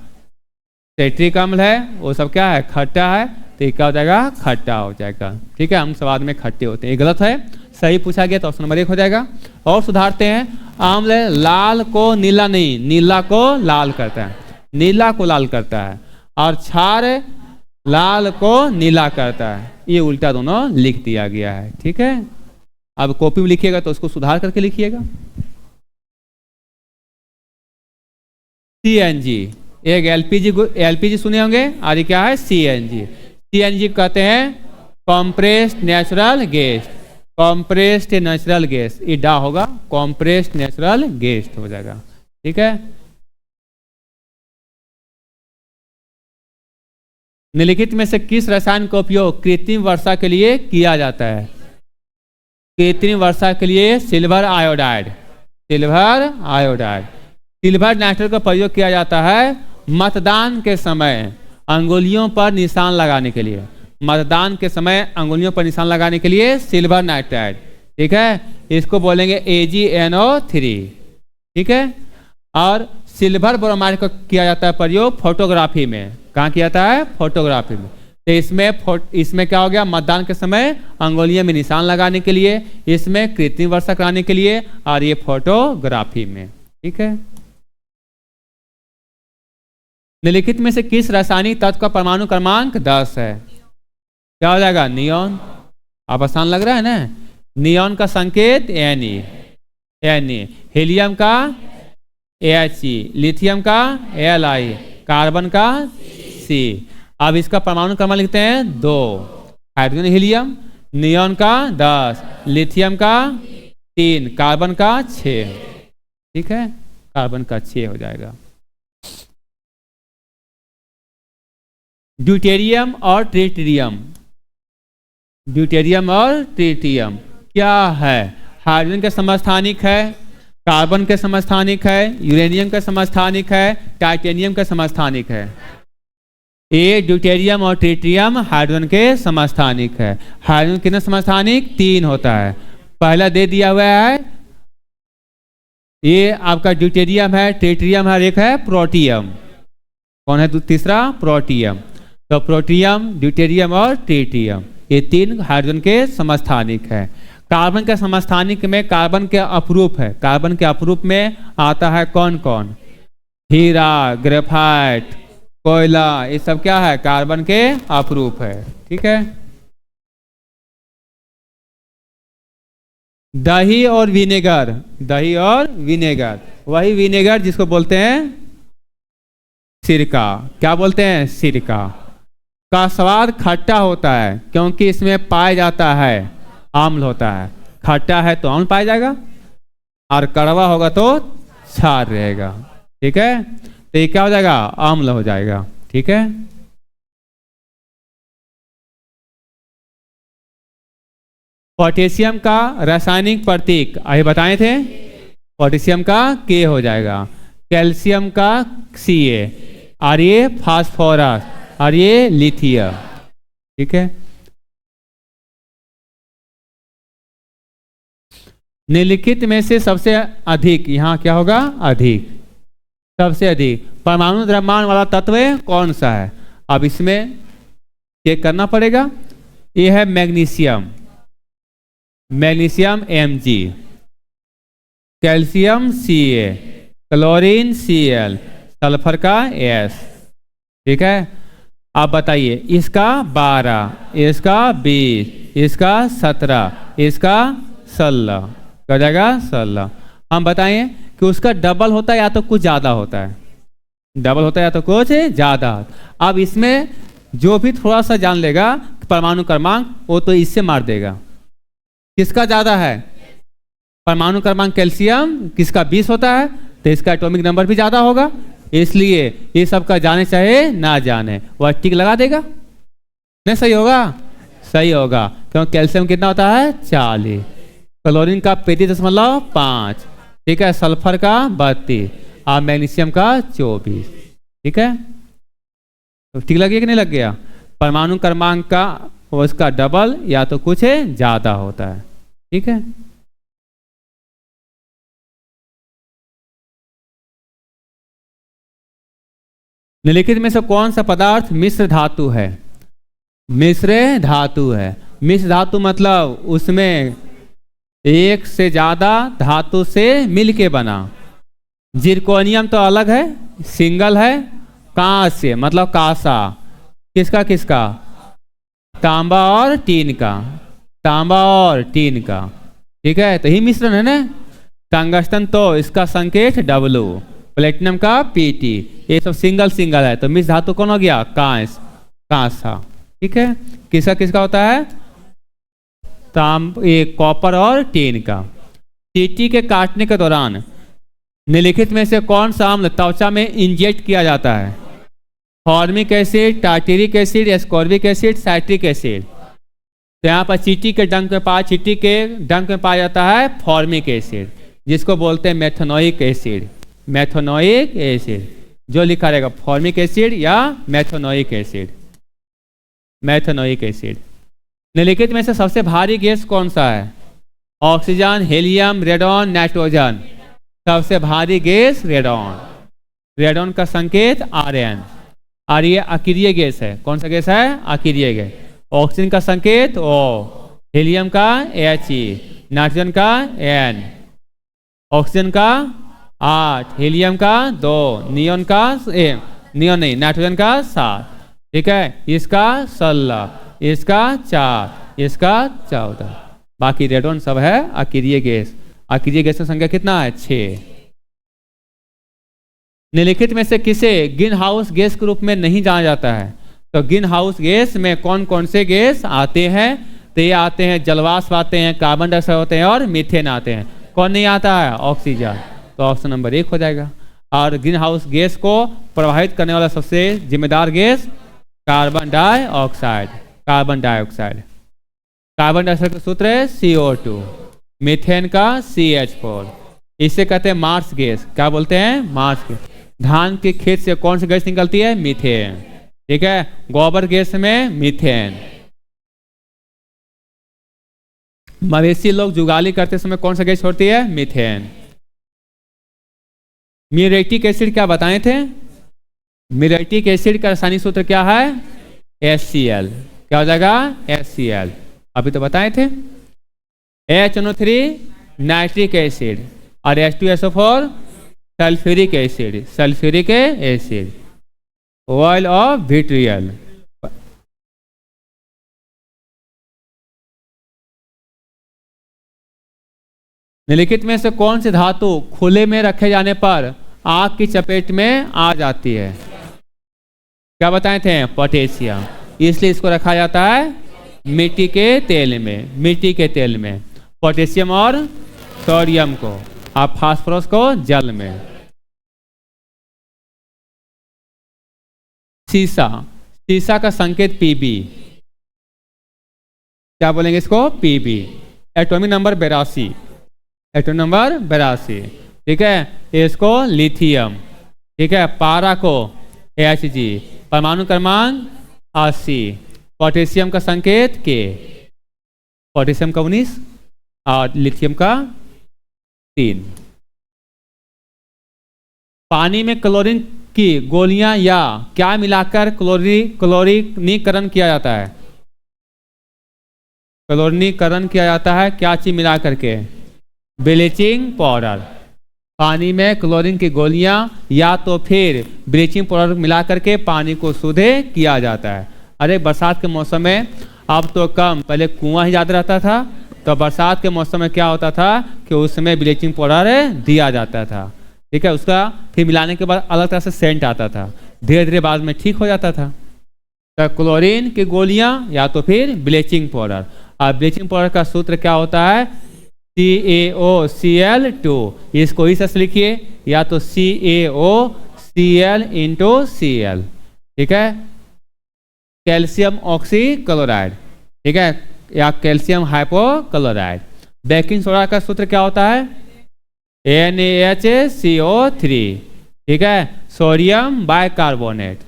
सेट्रिक अम्ल है, वो सब क्या है? खट्टा है, तो ये क्या हो जाएगा? खट्टा हो जाएगा। ठीक है, अम्ल स्वाद में खट्टे होते हैं। ये गलत है, सही पूछा गया तो ऑप्शन नंबर 1 हो जाएगा। और सुधारते हैं, आम्ल लाल को नीला नहीं, नीला को लाल करता है। नीला को लाल करता है, और क्षार लाल को नीला करता है। ये उल्टा दोनों लिख दिया गया है। ठीक है, अब कॉपी में लिखिएगा तो उसको सुधार करके लिखिएगा। सीएनजी एक एलपीजी सुने होंगे, और ये क्या है? सीएनजी। सीएनजी कहते हैं compressed natural gas. Compressed natural gas, ये डा होगा, कॉम्प्रेस्ड नेचुरल गैस हो जाएगा। ठीक है, निम्नलिखित में से किस रसायन का उपयोग कृत्रिम वर्षा के लिए किया जाता है? कृत्रिम वर्षा के लिए silver iodide. Silver iodide, silver nitrate का प्रयोग किया जाता है मतदान के समय अंगुलियों पर निशान लगाने के लिए। मतदान के समय अंगुलियों पर निशान लगाने के लिए सिल्वर नाइट्राइड। ठीक है, इसको बोलेंगे AgNO3। ठीक है, और सिल्वर ब्रोमाइड का किया जाता है प्रयोग फोटोग्राफी में। कहाँ किया जाता है? फोटोग्राफी में। तो इसमें क्या हो गया? मतदान के समय अंगुलियों में निशान लगाने के लिए, इसमें कृत्रिम वर्षा कराने के लिए, और ये फोटोग्राफी में। ठीक है, निम्नलिखित में से किस रासायनिक तत्व का परमाणु क्रमांक 10 है? क्या हो जाएगा? नियॉन। आप आसान लग रहा है ना? नियॉन का संकेत Ne, हीलियम का He, लिथियम का Li, कार्बन का C। अब इसका परमाणु क्रमांक लिखते हैं 2। हाइड्रोजन हीलियम, नियॉन का 10, लिथियम का 3, कार्बन का 6। ठीक है, कार्बन का 6 हो जाएगा। ड्यूटेरियम और ट्रिटियम। ड्यूटेरियम और ट्रिटियम क्या है? हाइड्रोजन के समस्थानिक है, कार्बन के समस्थानिक है, यूरेनियम का समस्थानिक है, टाइटेनियम का समस्थानिक है। ये ड्यूटेरियम और ट्रिटियम हाइड्रोजन के समस्थानिक है। हाइड्रोजन कितने समस्थानिक? 3 होता है। पहला दे दिया हुआ है, ये आपका ड्यूटेरियम है, ट्रिटियम है, एक है प्रोटियम। कौन है तीसरा? प्रोटियम। तो प्रोटियम, ड्यूटेरियम और ट्रिटियम, ये 3 हाइड्रोजन के समस्थानिक है। कार्बन के समस्थानिक में कार्बन के अपरूप है। कार्बन के अपरूप में आता है कौन कौन? हीरा, ग्रेफाइट, कोयला, ये सब क्या है? कार्बन के अपरूप है। ठीक है, दही और विनेगर। दही और विनेगर, वही विनेगर जिसको बोलते हैं सिरका। क्या बोलते हैं? सिरका। का स्वाद खट्टा होता है क्योंकि इसमें पाया जाता है आम्ल होता है। खट्टा है तो आम्ल पाया जाएगा, और कड़वा होगा तो क्षार रहेगा। ठीक है, तो ये क्या हो जाएगा? आम्ल हो जाएगा। ठीक है, पोटेशियम का रासायनिक प्रतीक अभी बताए थे, पोटेशियम का K हो जाएगा, कैल्शियम का Ca, और ये फास्फोरस, और ये लिथियम। ठीक है, निम्नलिखित में से सबसे अधिक, यहाँ क्या होगा? अधिक, सबसे अधिक परमाणु द्रव्यमान वाला तत्व कौन सा है? अब इसमें चेक करना पड़ेगा। ये है magnesium, magnesium Mg, calcium Ca, chlorine Cl, sulphur का S। ठीक है, आप बताइए, इसका 12, इसका 20, इसका 17, इसका 16, क्या जाएगा? 16। हम बताएं कि उसका डबल होता है या तो कुछ ज़्यादा होता है। डबल होता है या तो कुछ ज़्यादा। अब इसमें जो भी थोड़ा सा जान लेगा परमाणु क्रमांक, वो तो इससे मार देगा। किसका ज़्यादा है? परमाणु क्रमांक कैल्शियम किसका 20 होता है, तो इसका एटॉमिक नंबर भी ज़्यादा होगा। इसलिए ये सब का जाने चाहे ना जाने, वह टिक लगा देगा। नहीं सही होगा? सही होगा, क्योंकि कैल्शियम कितना होता है? 40, क्लोरीन का 35.5, ठीक है, सल्फर का 32, और मैग्नीशियम का 24। ठीक है, तो ठीक लग गया कि नहीं लग गया? परमाणु क्रमांक का उसका डबल या तो कुछ ज्यादा होता है। ठीक है, निम्नलिखित में से कौन सा पदार्थ मिश्र धातु है? मिश्र धातु है। मिश्र धातु मतलब उसमें एक से ज्यादा धातु से मिलके बना। जिरकोनियम तो अलग है, सिंगल है, कांस्य मतलब कांसा, किसका किसका? तांबा और टीन का, तांबा और टीन का, ठीक है। तो ही मिश्रण है ना। टंगस्टन तो इसका संकेत W, प्लेटिनम का PT, ये सब सिंगल सिंगल है। तो मिश्र धातु कौन हो गया? कांस, कांसा, ठीक है। किसका किसका होता है? ये कॉपर और टीन का। चींटी के काटने के दौरान निम्नलिखित में से कौन सा अम्ल त्वचा में इंजेक्ट किया जाता है? Formic acid, tartaric acid, ascorbic acid, citric acid. तो यहाँ पर चींटी के डंक में पाया जाता है फॉर्मिक एसिड, जिसको बोलते हैं मेथनोइक एसिड। मेथनोइक एसिड जो लिखा रहेगा फॉर्मिक एसिड या मेथनोइक एसिड, मेथनोइक एसिड। निम्नलिखित में से सबसे भारी गैस कौन सा है? Oxygen, helium, radon, nitrogen. सबसे भारी गैस रेडॉन। रेडॉन का संकेत Rn, और ये अक्रिय गैस है। कौन सा गैस है? अक्रिय गैस। ऑक्सीजन का संकेत O, हीलियम का He, नाइट्रोजन का N। ऑक्सीजन का 8, हीलियम का 2, नियोन का नियोन नहीं, नाइट्रोजन का 7, ठीक है। इसका 16, इसका 4, इसका 14। बाकी रेडॉन सब है अक्रिय गैस। अक्रिय गैस की संख्या कितना है? 6। निम्नलिखित में से किसे ग्रीन हाउस गैस के रूप में नहीं जाना जाता है? तो ग्रीन हाउस गैस में कौन कौन से गैस आते हैं? तो ये आते हैं जलवाष्प आते हैं, कार्बन डाइऑक्साइड होते हैं और मीथेन आते हैं। कौन नहीं आता है? ऑक्सीजन। तो ऑप्शन नंबर 1 हो जाएगा। और ग्रीन हाउस गैस को प्रभावित करने वाला सबसे जिम्मेदार gas carbon dioxide, carbon dioxide. Carbon dioxide का सूत्र है CO2, मीथेन का CH4। इसे कहते हैं मार्स गैस। क्या बोलते हैं? Marsh gas. धान के खेत से कौन सी गैस निकलती है? मीथेन, ठीक है। गोबर गैस में मीथेन। मवेशी लोग जुगाली करते समय कौन सा गैस छोड़ती है? मीथेन। म्यूरेटिक एसिड क्या बताए थे? म्यूरेटिक एसिड का रासायनिक सूत्र क्या है? HCl। क्या हो जाएगा? HCl। अभी तो बताए थे। HNO3 नाइट्रिक एसिड और H2SO4 sulphuric acid, sulphuric acid. Oil of vitriol. निम्नलिखित में से कौन सी धातु खुले में रखे जाने पर आग की चपेट में आ जाती है? क्या बताए थे? पोटेशियम। इसलिए इसको रखा जाता है मिट्टी के तेल में, मिट्टी के तेल में पोटेशियम और सोडियम को, और फास्फोरस को जल में। सीसा, सीसा का संकेत Pb। क्या बोलेंगे इसको? Pb। Atomic number 82, atomic number 82, ठीक है। इसको लिथियम, ठीक है। पारा को Hg, परमाणु क्रमांक 80। पोटेशियम का संकेत K, पोटेशियम का 19 और लिथियम का 3। पानी में क्लोरीन की गोलियां या क्या मिलाकर क्लोरीनीकरण किया जाता है? क्लोरीनीकरण किया जाता है क्या चीज मिला करके? Bleaching powder. पानी में क्लोरीन की गोलियां या तो फिर ब्लीचिंग पाउडर मिला करके पानी को शुद्ध किया जाता है। अरे बरसात के मौसम में अब तो कम, पहले कुआं ही ज़्यादा रहता था, तो बरसात के मौसम में क्या होता था कि उसमें ब्लीचिंग पाउडर दिया जाता था, ठीक है। उसका फिर मिलाने के बाद अलग तरह से सेंट आता था, धीरे धीरे बाद में ठीक हो जाता था। तो क्लोरीन की गोलियां या तो फिर ब्लीचिंग पाउडर। और ब्लीचिंग पाउडर का सूत्र क्या होता है? CaOCl2। इसको इस से लिखिए, या तो CaOCl/Cl, ठीक है। कैल्शियम ऑक्सीक्लोराइड, ठीक है, या कैल्शियम हाइपोक्लोराइड। बेकिंग सोडा का सूत्र क्या होता है? NaHCO3, ठीक है। Sodium bicarbonate,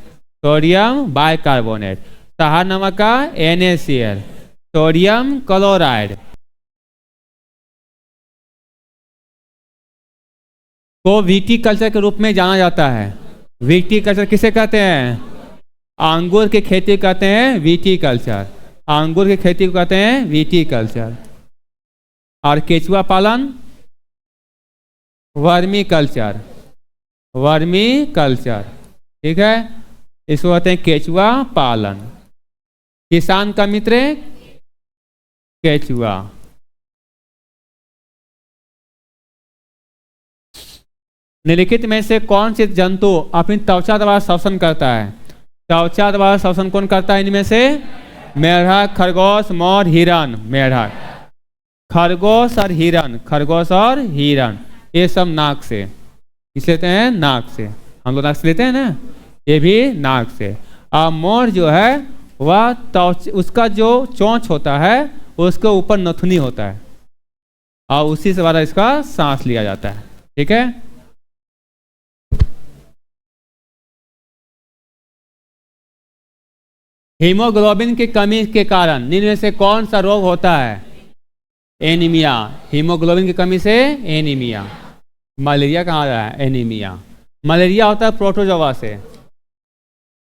sodium bicarbonate. सहार नमक का NaCl, सोडियम क्लोराइड। को विटीकल्चर के रूप में जाना जाता है। विटीकल्चर किसे कहते हैं? अंगूर की खेती कहते हैं विटीकल्चर, अंगूर की खेती को कहते हैं विटीकल्चर। और केचुआ पालन वर्मी कल्चर, वर्मी कल्चर, ठीक है। इसको कहते हैं केचुआ पालन। किसान का मित्र केचुआ। निम्नलिखित में से कौन से जंतु अपनी त्वचा द्वारा श्वसन करता है? त्वचा द्वारा श्वसन कौन करता है इनमें से? मेढक, खरगोश, मोर, हिरण। मेढक, खरगोश और हिरण। खरगोश और हिरण ये सब नाक से। किस लेते हैं? नाक से। हम लोग नाक से लेते हैं ना, ये भी नाक से। और मोर जो है वह उसका जो चोंच होता है उसके ऊपर नथुनी होता है और उसी से द्वारा इसका सांस लिया जाता है। ठीक है। हीमोग्लोबिन की कमी के कारण निम्न में से कौन सा रोग होता है? एनीमिया। हीमोग्लोबिन की कमी से एनीमिया। मलेरिया कहाँ रहा है? एनीमिया। मलेरिया होता है प्रोटोजोआ से।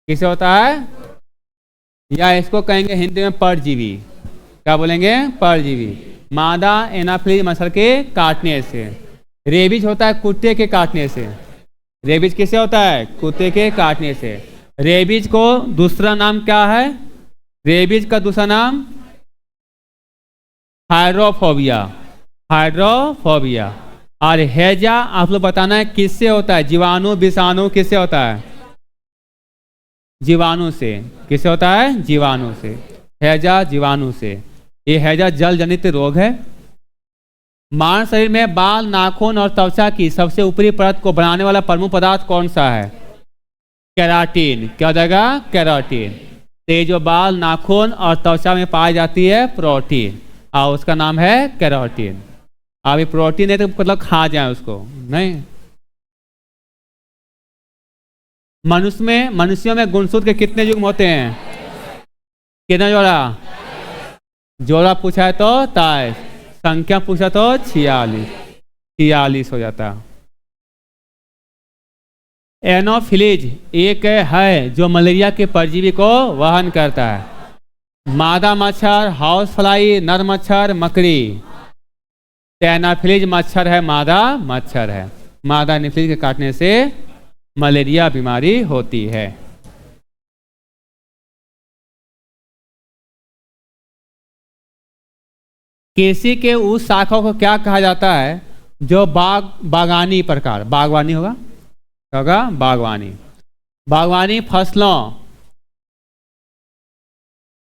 किसे होता है? या इसको कहेंगे हिंदी में परजीवी। क्या बोलेंगे? परजीवी। मादा एनाफिलीज मच्छर के काटने से। रेबीज होता है कुत्ते के काटने से। रेबीज किसे होता है? कुत्ते के काटने से। रेबीज को दूसरा नाम क्या है? रेबीज का दूसरा नाम हाइड्रोफोबिया। हाइड्रोफोबिया। और हैजा आप लोग बताना है किससे होता है? जीवाणु विषाणु किससे होता है? जीवाणु से। किससे होता है? जीवाणु से। हैजा जीवाणु से। ये हैजा जल जनित रोग है। मानव शरीर में बाल, नाखून और त्वचा की सबसे ऊपरी परत को बनाने वाला प्रमुख पदार्थ कौन सा है? केराटिन। क्या हो जाएगा? केराटिन। तो ये जो बाल, नाखून और त्वचा में पाई जाती है प्रोटीन और उसका नाम है केराटिन। अभी प्रोटीन है तो मतलब खा जाए उसको नहीं। मनुष्यों में गुणसूत्र के कितने युग्म होते हैं? कितना जोड़ा? जोड़ा पूछा है तो 23, संख्या पूछा तो 46 हो जाता। एनोफिलीज एक है जो मलेरिया के परजीवी को वहन करता है। मादा मच्छर, हाउस फ्लाई, नर मच्छर, मकड़ी। एनाफिलीज मच्छर है, मादा मच्छर है। मादा एनाफिलीज के काटने से मलेरिया बीमारी होती है। कृषि के उस शाखा को क्या कहा जाता है जो बागवानी प्रकार? बागवानी होगा बागवानी। बागवानी फसलों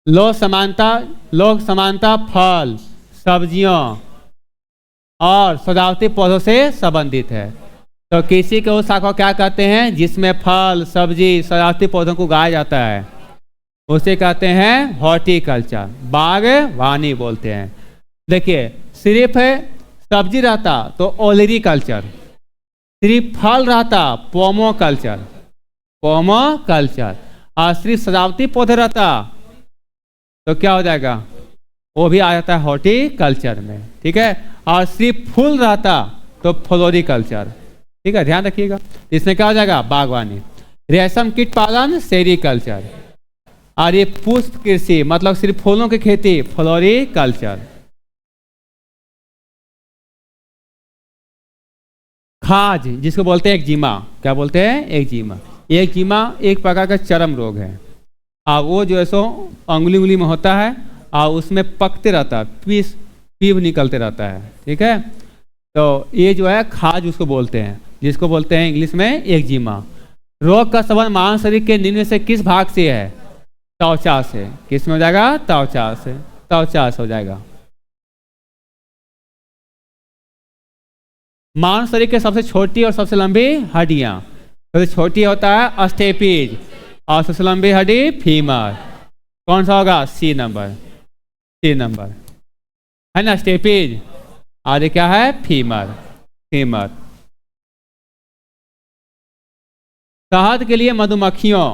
लोक समानता फल, सब्जियों और सजावटी पौधों से संबंधित है। तो कृषि के उस शाखा को क्या कहते हैं जिसमें फल, सब्जी, सजावटी पौधों को उगाया जाता है? उसे कहते हैं हॉर्टिकल्चर। बागवानी बोलते हैं। देखिए, सिर्फ सब्जी रहता तो ओलेरीकल्चर, सिर्फ फल रहता पोमोकल्चर, और सिर्फ सजावटी पौधे रहता तो क्या हो जाएगा? वो भी आ जाता है हॉर्टिकल्चर में। ठीक है। और सिर्फ फूल रहता तो फ्लोरिकल्चर। ठीक है, ध्यान रखिएगा। इसमें क्या हो जाएगा? बागवानी। रेशम कीट पालन सेरिकल्चर। और ये पुष्प कृषि मतलब सिर्फ फूलों की खेती फ्लोरिकल्चर। खाज जिसको बोलते हैं एक्जिमा। क्या बोलते हैं? एक्जिमा। एक्जिमा एक प्रकार का चर्म रोग है और वो जो है सो उंगली में होता है और उसमें पकते रहता है, पीप निकलते रहता है। ठीक है। तो ये जो है खाज उसको बोलते हैं, जिसको बोलते हैं इंग्लिश में एक्जिमा। रोग का संबंध मानव शरीर के निम्न में से किस भाग से है? त्वचा से। किस में हो जाएगा? त्वचा से। त्वचा से हो जाएगा। मानव शरीर के सबसे छोटी और सबसे लंबी हड्डियां। सबसे छोटी होता है स्टेपीज और सबसे लंबी हड्डी फीमर। कौन सा होगा? सी नंबर है ना, स्टेपीज। और क्या है? फीमर। शहद के लिए मधुमक्खियों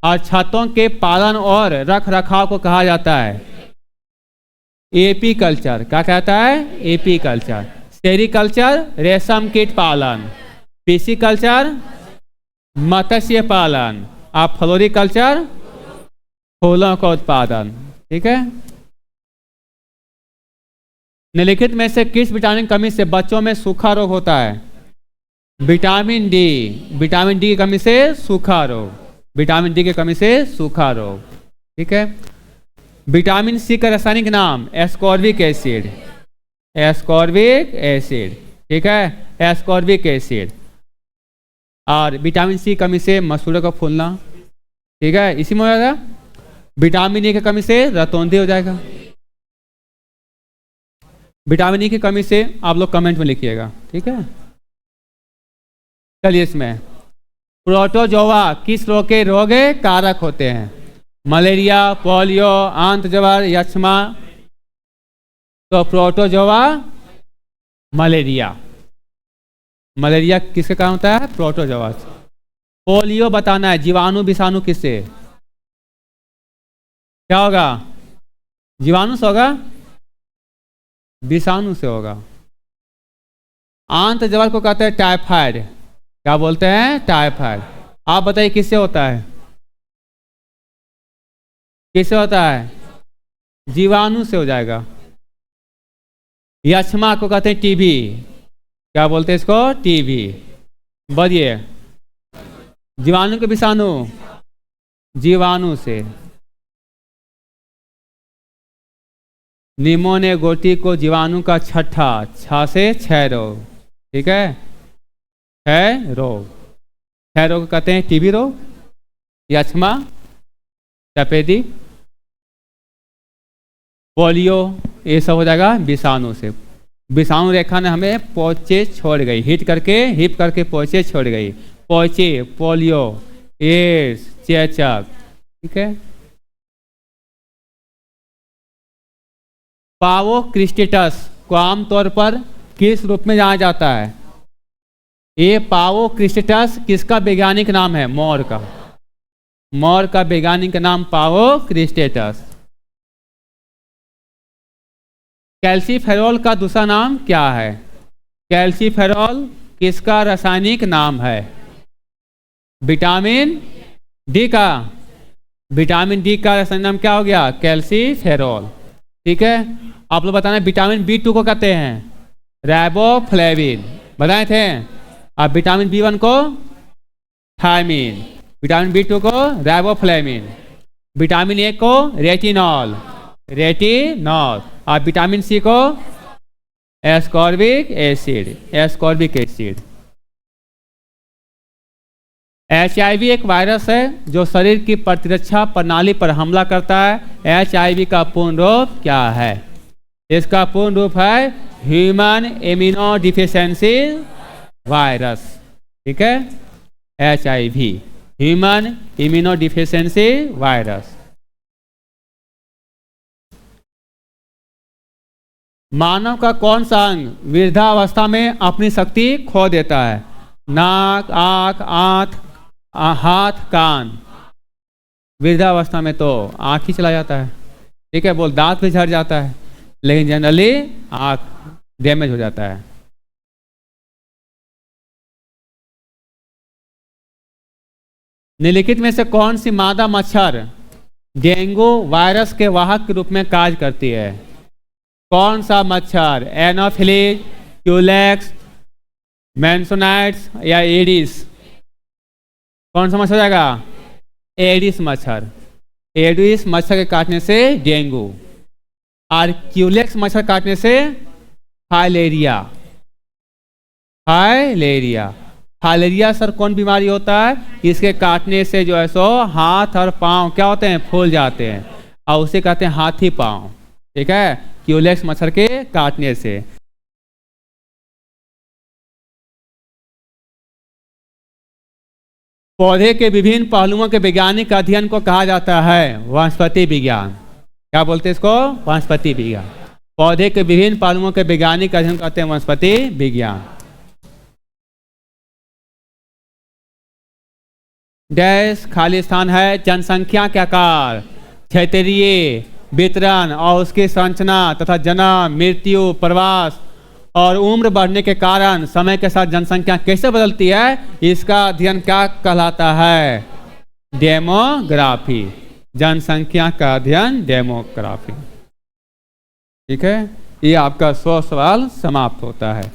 और छत्तों के पालन और रख रखाव को कहा जाता है एपीकल्चर। क्या कहता है? एपीकल्चर। सेरिकल्चर रेशम कीट पालन, पिसिकल्चर मत्स्य पालन, और फ्लोरिकल्चर फूलों का उत्पादन। ठीक है। निम्नलिखित में से किस विटामिन की कमी से बच्चों में सूखा रोग होता है? Vitamin D. विटामिन डी की कमी से सूखा रोग। विटामिन डी की कमी से सूखा रोग। ठीक है। विटामिन सी का रासायनिक नाम एस्कॉर्बिक एसिड। Ascorbic acid. ठीक है, एस्कॉर्बिक एसिड। और विटामिन सी की कमी से मसूड़ों का फूलना। ठीक है, इसी में हो जाएगा। विटामिन ई की कमी से रतौंधी हो जाएगा। विटामिन ई की कमी से आप लोग कमेंट में लिखिएगा। ठीक है, चलिए इसमें प्रोटोजोआ किस रोग के रोग कारक होते हैं? मलेरिया, पोलियो, आंत ज्वर, यक्ष्मा। तो प्रोटोजोआ मलेरिया। मलेरिया किसके कारण होता है? प्रोटोजोआ से। पोलियो बताना है, जीवाणु विषाणु किससे? क्या होगा? जीवाणु से होगा, विषाणु से होगा। आंत ज्वर को कहते हैं टाइफाइड। क्या बोलते हैं? टाइफाइड। आप बताइए किससे होता है? किससे होता है? जीवाणु से हो जाएगा। यक्ष्मा को कहते हैं टीबी। क्या बोलते हैं इसको? टीबी। बढ़िए, जीवाणु के विषाणु, जीवाणु से। निमोनिया को जीवाणु का छठा, 6 से 6 रोग। ठीक है, 6 रोग। 6 रोग कहते हैं टीबी रोग, यक्ष्मा, सफेदी, पोलियो। ये सब हो जाएगा विषाणु से। विषाणु रेखा ने हमें पोचे छोड़ गई, हिट करके पोचे छोड़ गई। पोचे, पोलियो, एड्स, चेचक। ठीक है। पावोक्रिस्टेटस को आमतौर पर किस रूप में जाना जाता है? ये पावोक्रिस्टेटस किसका वैज्ञानिक नाम है? मोर का। मोर का वैज्ञानिक नाम पावोक्रिस्टेटस। कैल्सीफेरॉल का दूसरा नाम क्या है? कैल्सीफेरॉल किसका रासायनिक नाम है? विटामिन डी का। विटामिन डी का रासायनिक नाम क्या हो गया? कैल्सीफेरॉल। ठीक है। आप लोग बताना विटामिन B2 को कहते हैं राइबोफ्लेविन, बताए थे। अब विटामिन B1 को थायमिन, विटामिन B2 को राइबोफ्लेविन, विटामिन ए को रेटिनॉल, रेटिनॉल। और विटामिन सी को ascorbic acid, ascorbic acid. HIV एक वायरस है जो शरीर की प्रतिरक्षा प्रणाली पर हमला करता है। HIV का पूर्ण रूप क्या है? इसका पूर्ण रूप है ह्यूमन इम्यूनो डिफिशियंसी वायरस। ठीक है, HIV, human immunodeficiency virus. मानव का कौन सा अंग वृद्धावस्था में अपनी शक्ति खो देता है? नाक, आंख, हाथ, कान। वृद्धावस्था में तो आंख ही चला जाता है। ठीक है, बोल दांत भी झड़ जाता है, लेकिन जनरली आंख डैमेज हो जाता है। निम्नलिखित में से कौन सी मादा मच्छर डेंगू वायरस के वाहक के रूप में कार्य करती है? कौन सा मच्छर? एनोफिलीज, क्यूलेक्स, मैंसोनाइट्स या एडिस? कौन सा मच्छर हो जाएगा? एडिस मच्छर। एडिस मच्छर के काटने से डेंगू, और क्यूलेक्स मच्छर काटने से फाइलेरिया। फाइलेरिया। फाइलेरिया सर कौन बीमारी होता है? इसके काटने से जो है सो हाथ और पांव क्या होते हैं? फूल जाते हैं, और उसे कहते हैं हाथी पांव। ठीक है, क्यूलेक्स मच्छर के काटने से। पौधे के विभिन्न पहलुओं के वैज्ञानिक अध्ययन को कहा जाता है वनस्पति विज्ञान। क्या बोलते हैं इसको? वनस्पति विज्ञान। पौधे के विभिन्न पहलुओं के वैज्ञानिक अध्ययन कहते हैं वनस्पति विज्ञान। डैश खाली स्थान है जनसंख्या के आकार, क्षेत्रीय वितरण और उसकी संरचना तथा जन्म, मृत्यु, प्रवास और उम्र बढ़ने के कारण समय के साथ जनसंख्या कैसे बदलती है, इसका अध्ययन क्या कहलाता है? डेमोग्राफी। जनसंख्या का अध्ययन डेमोग्राफी। ठीक है, ये आपका 100 सवाल समाप्त होता है।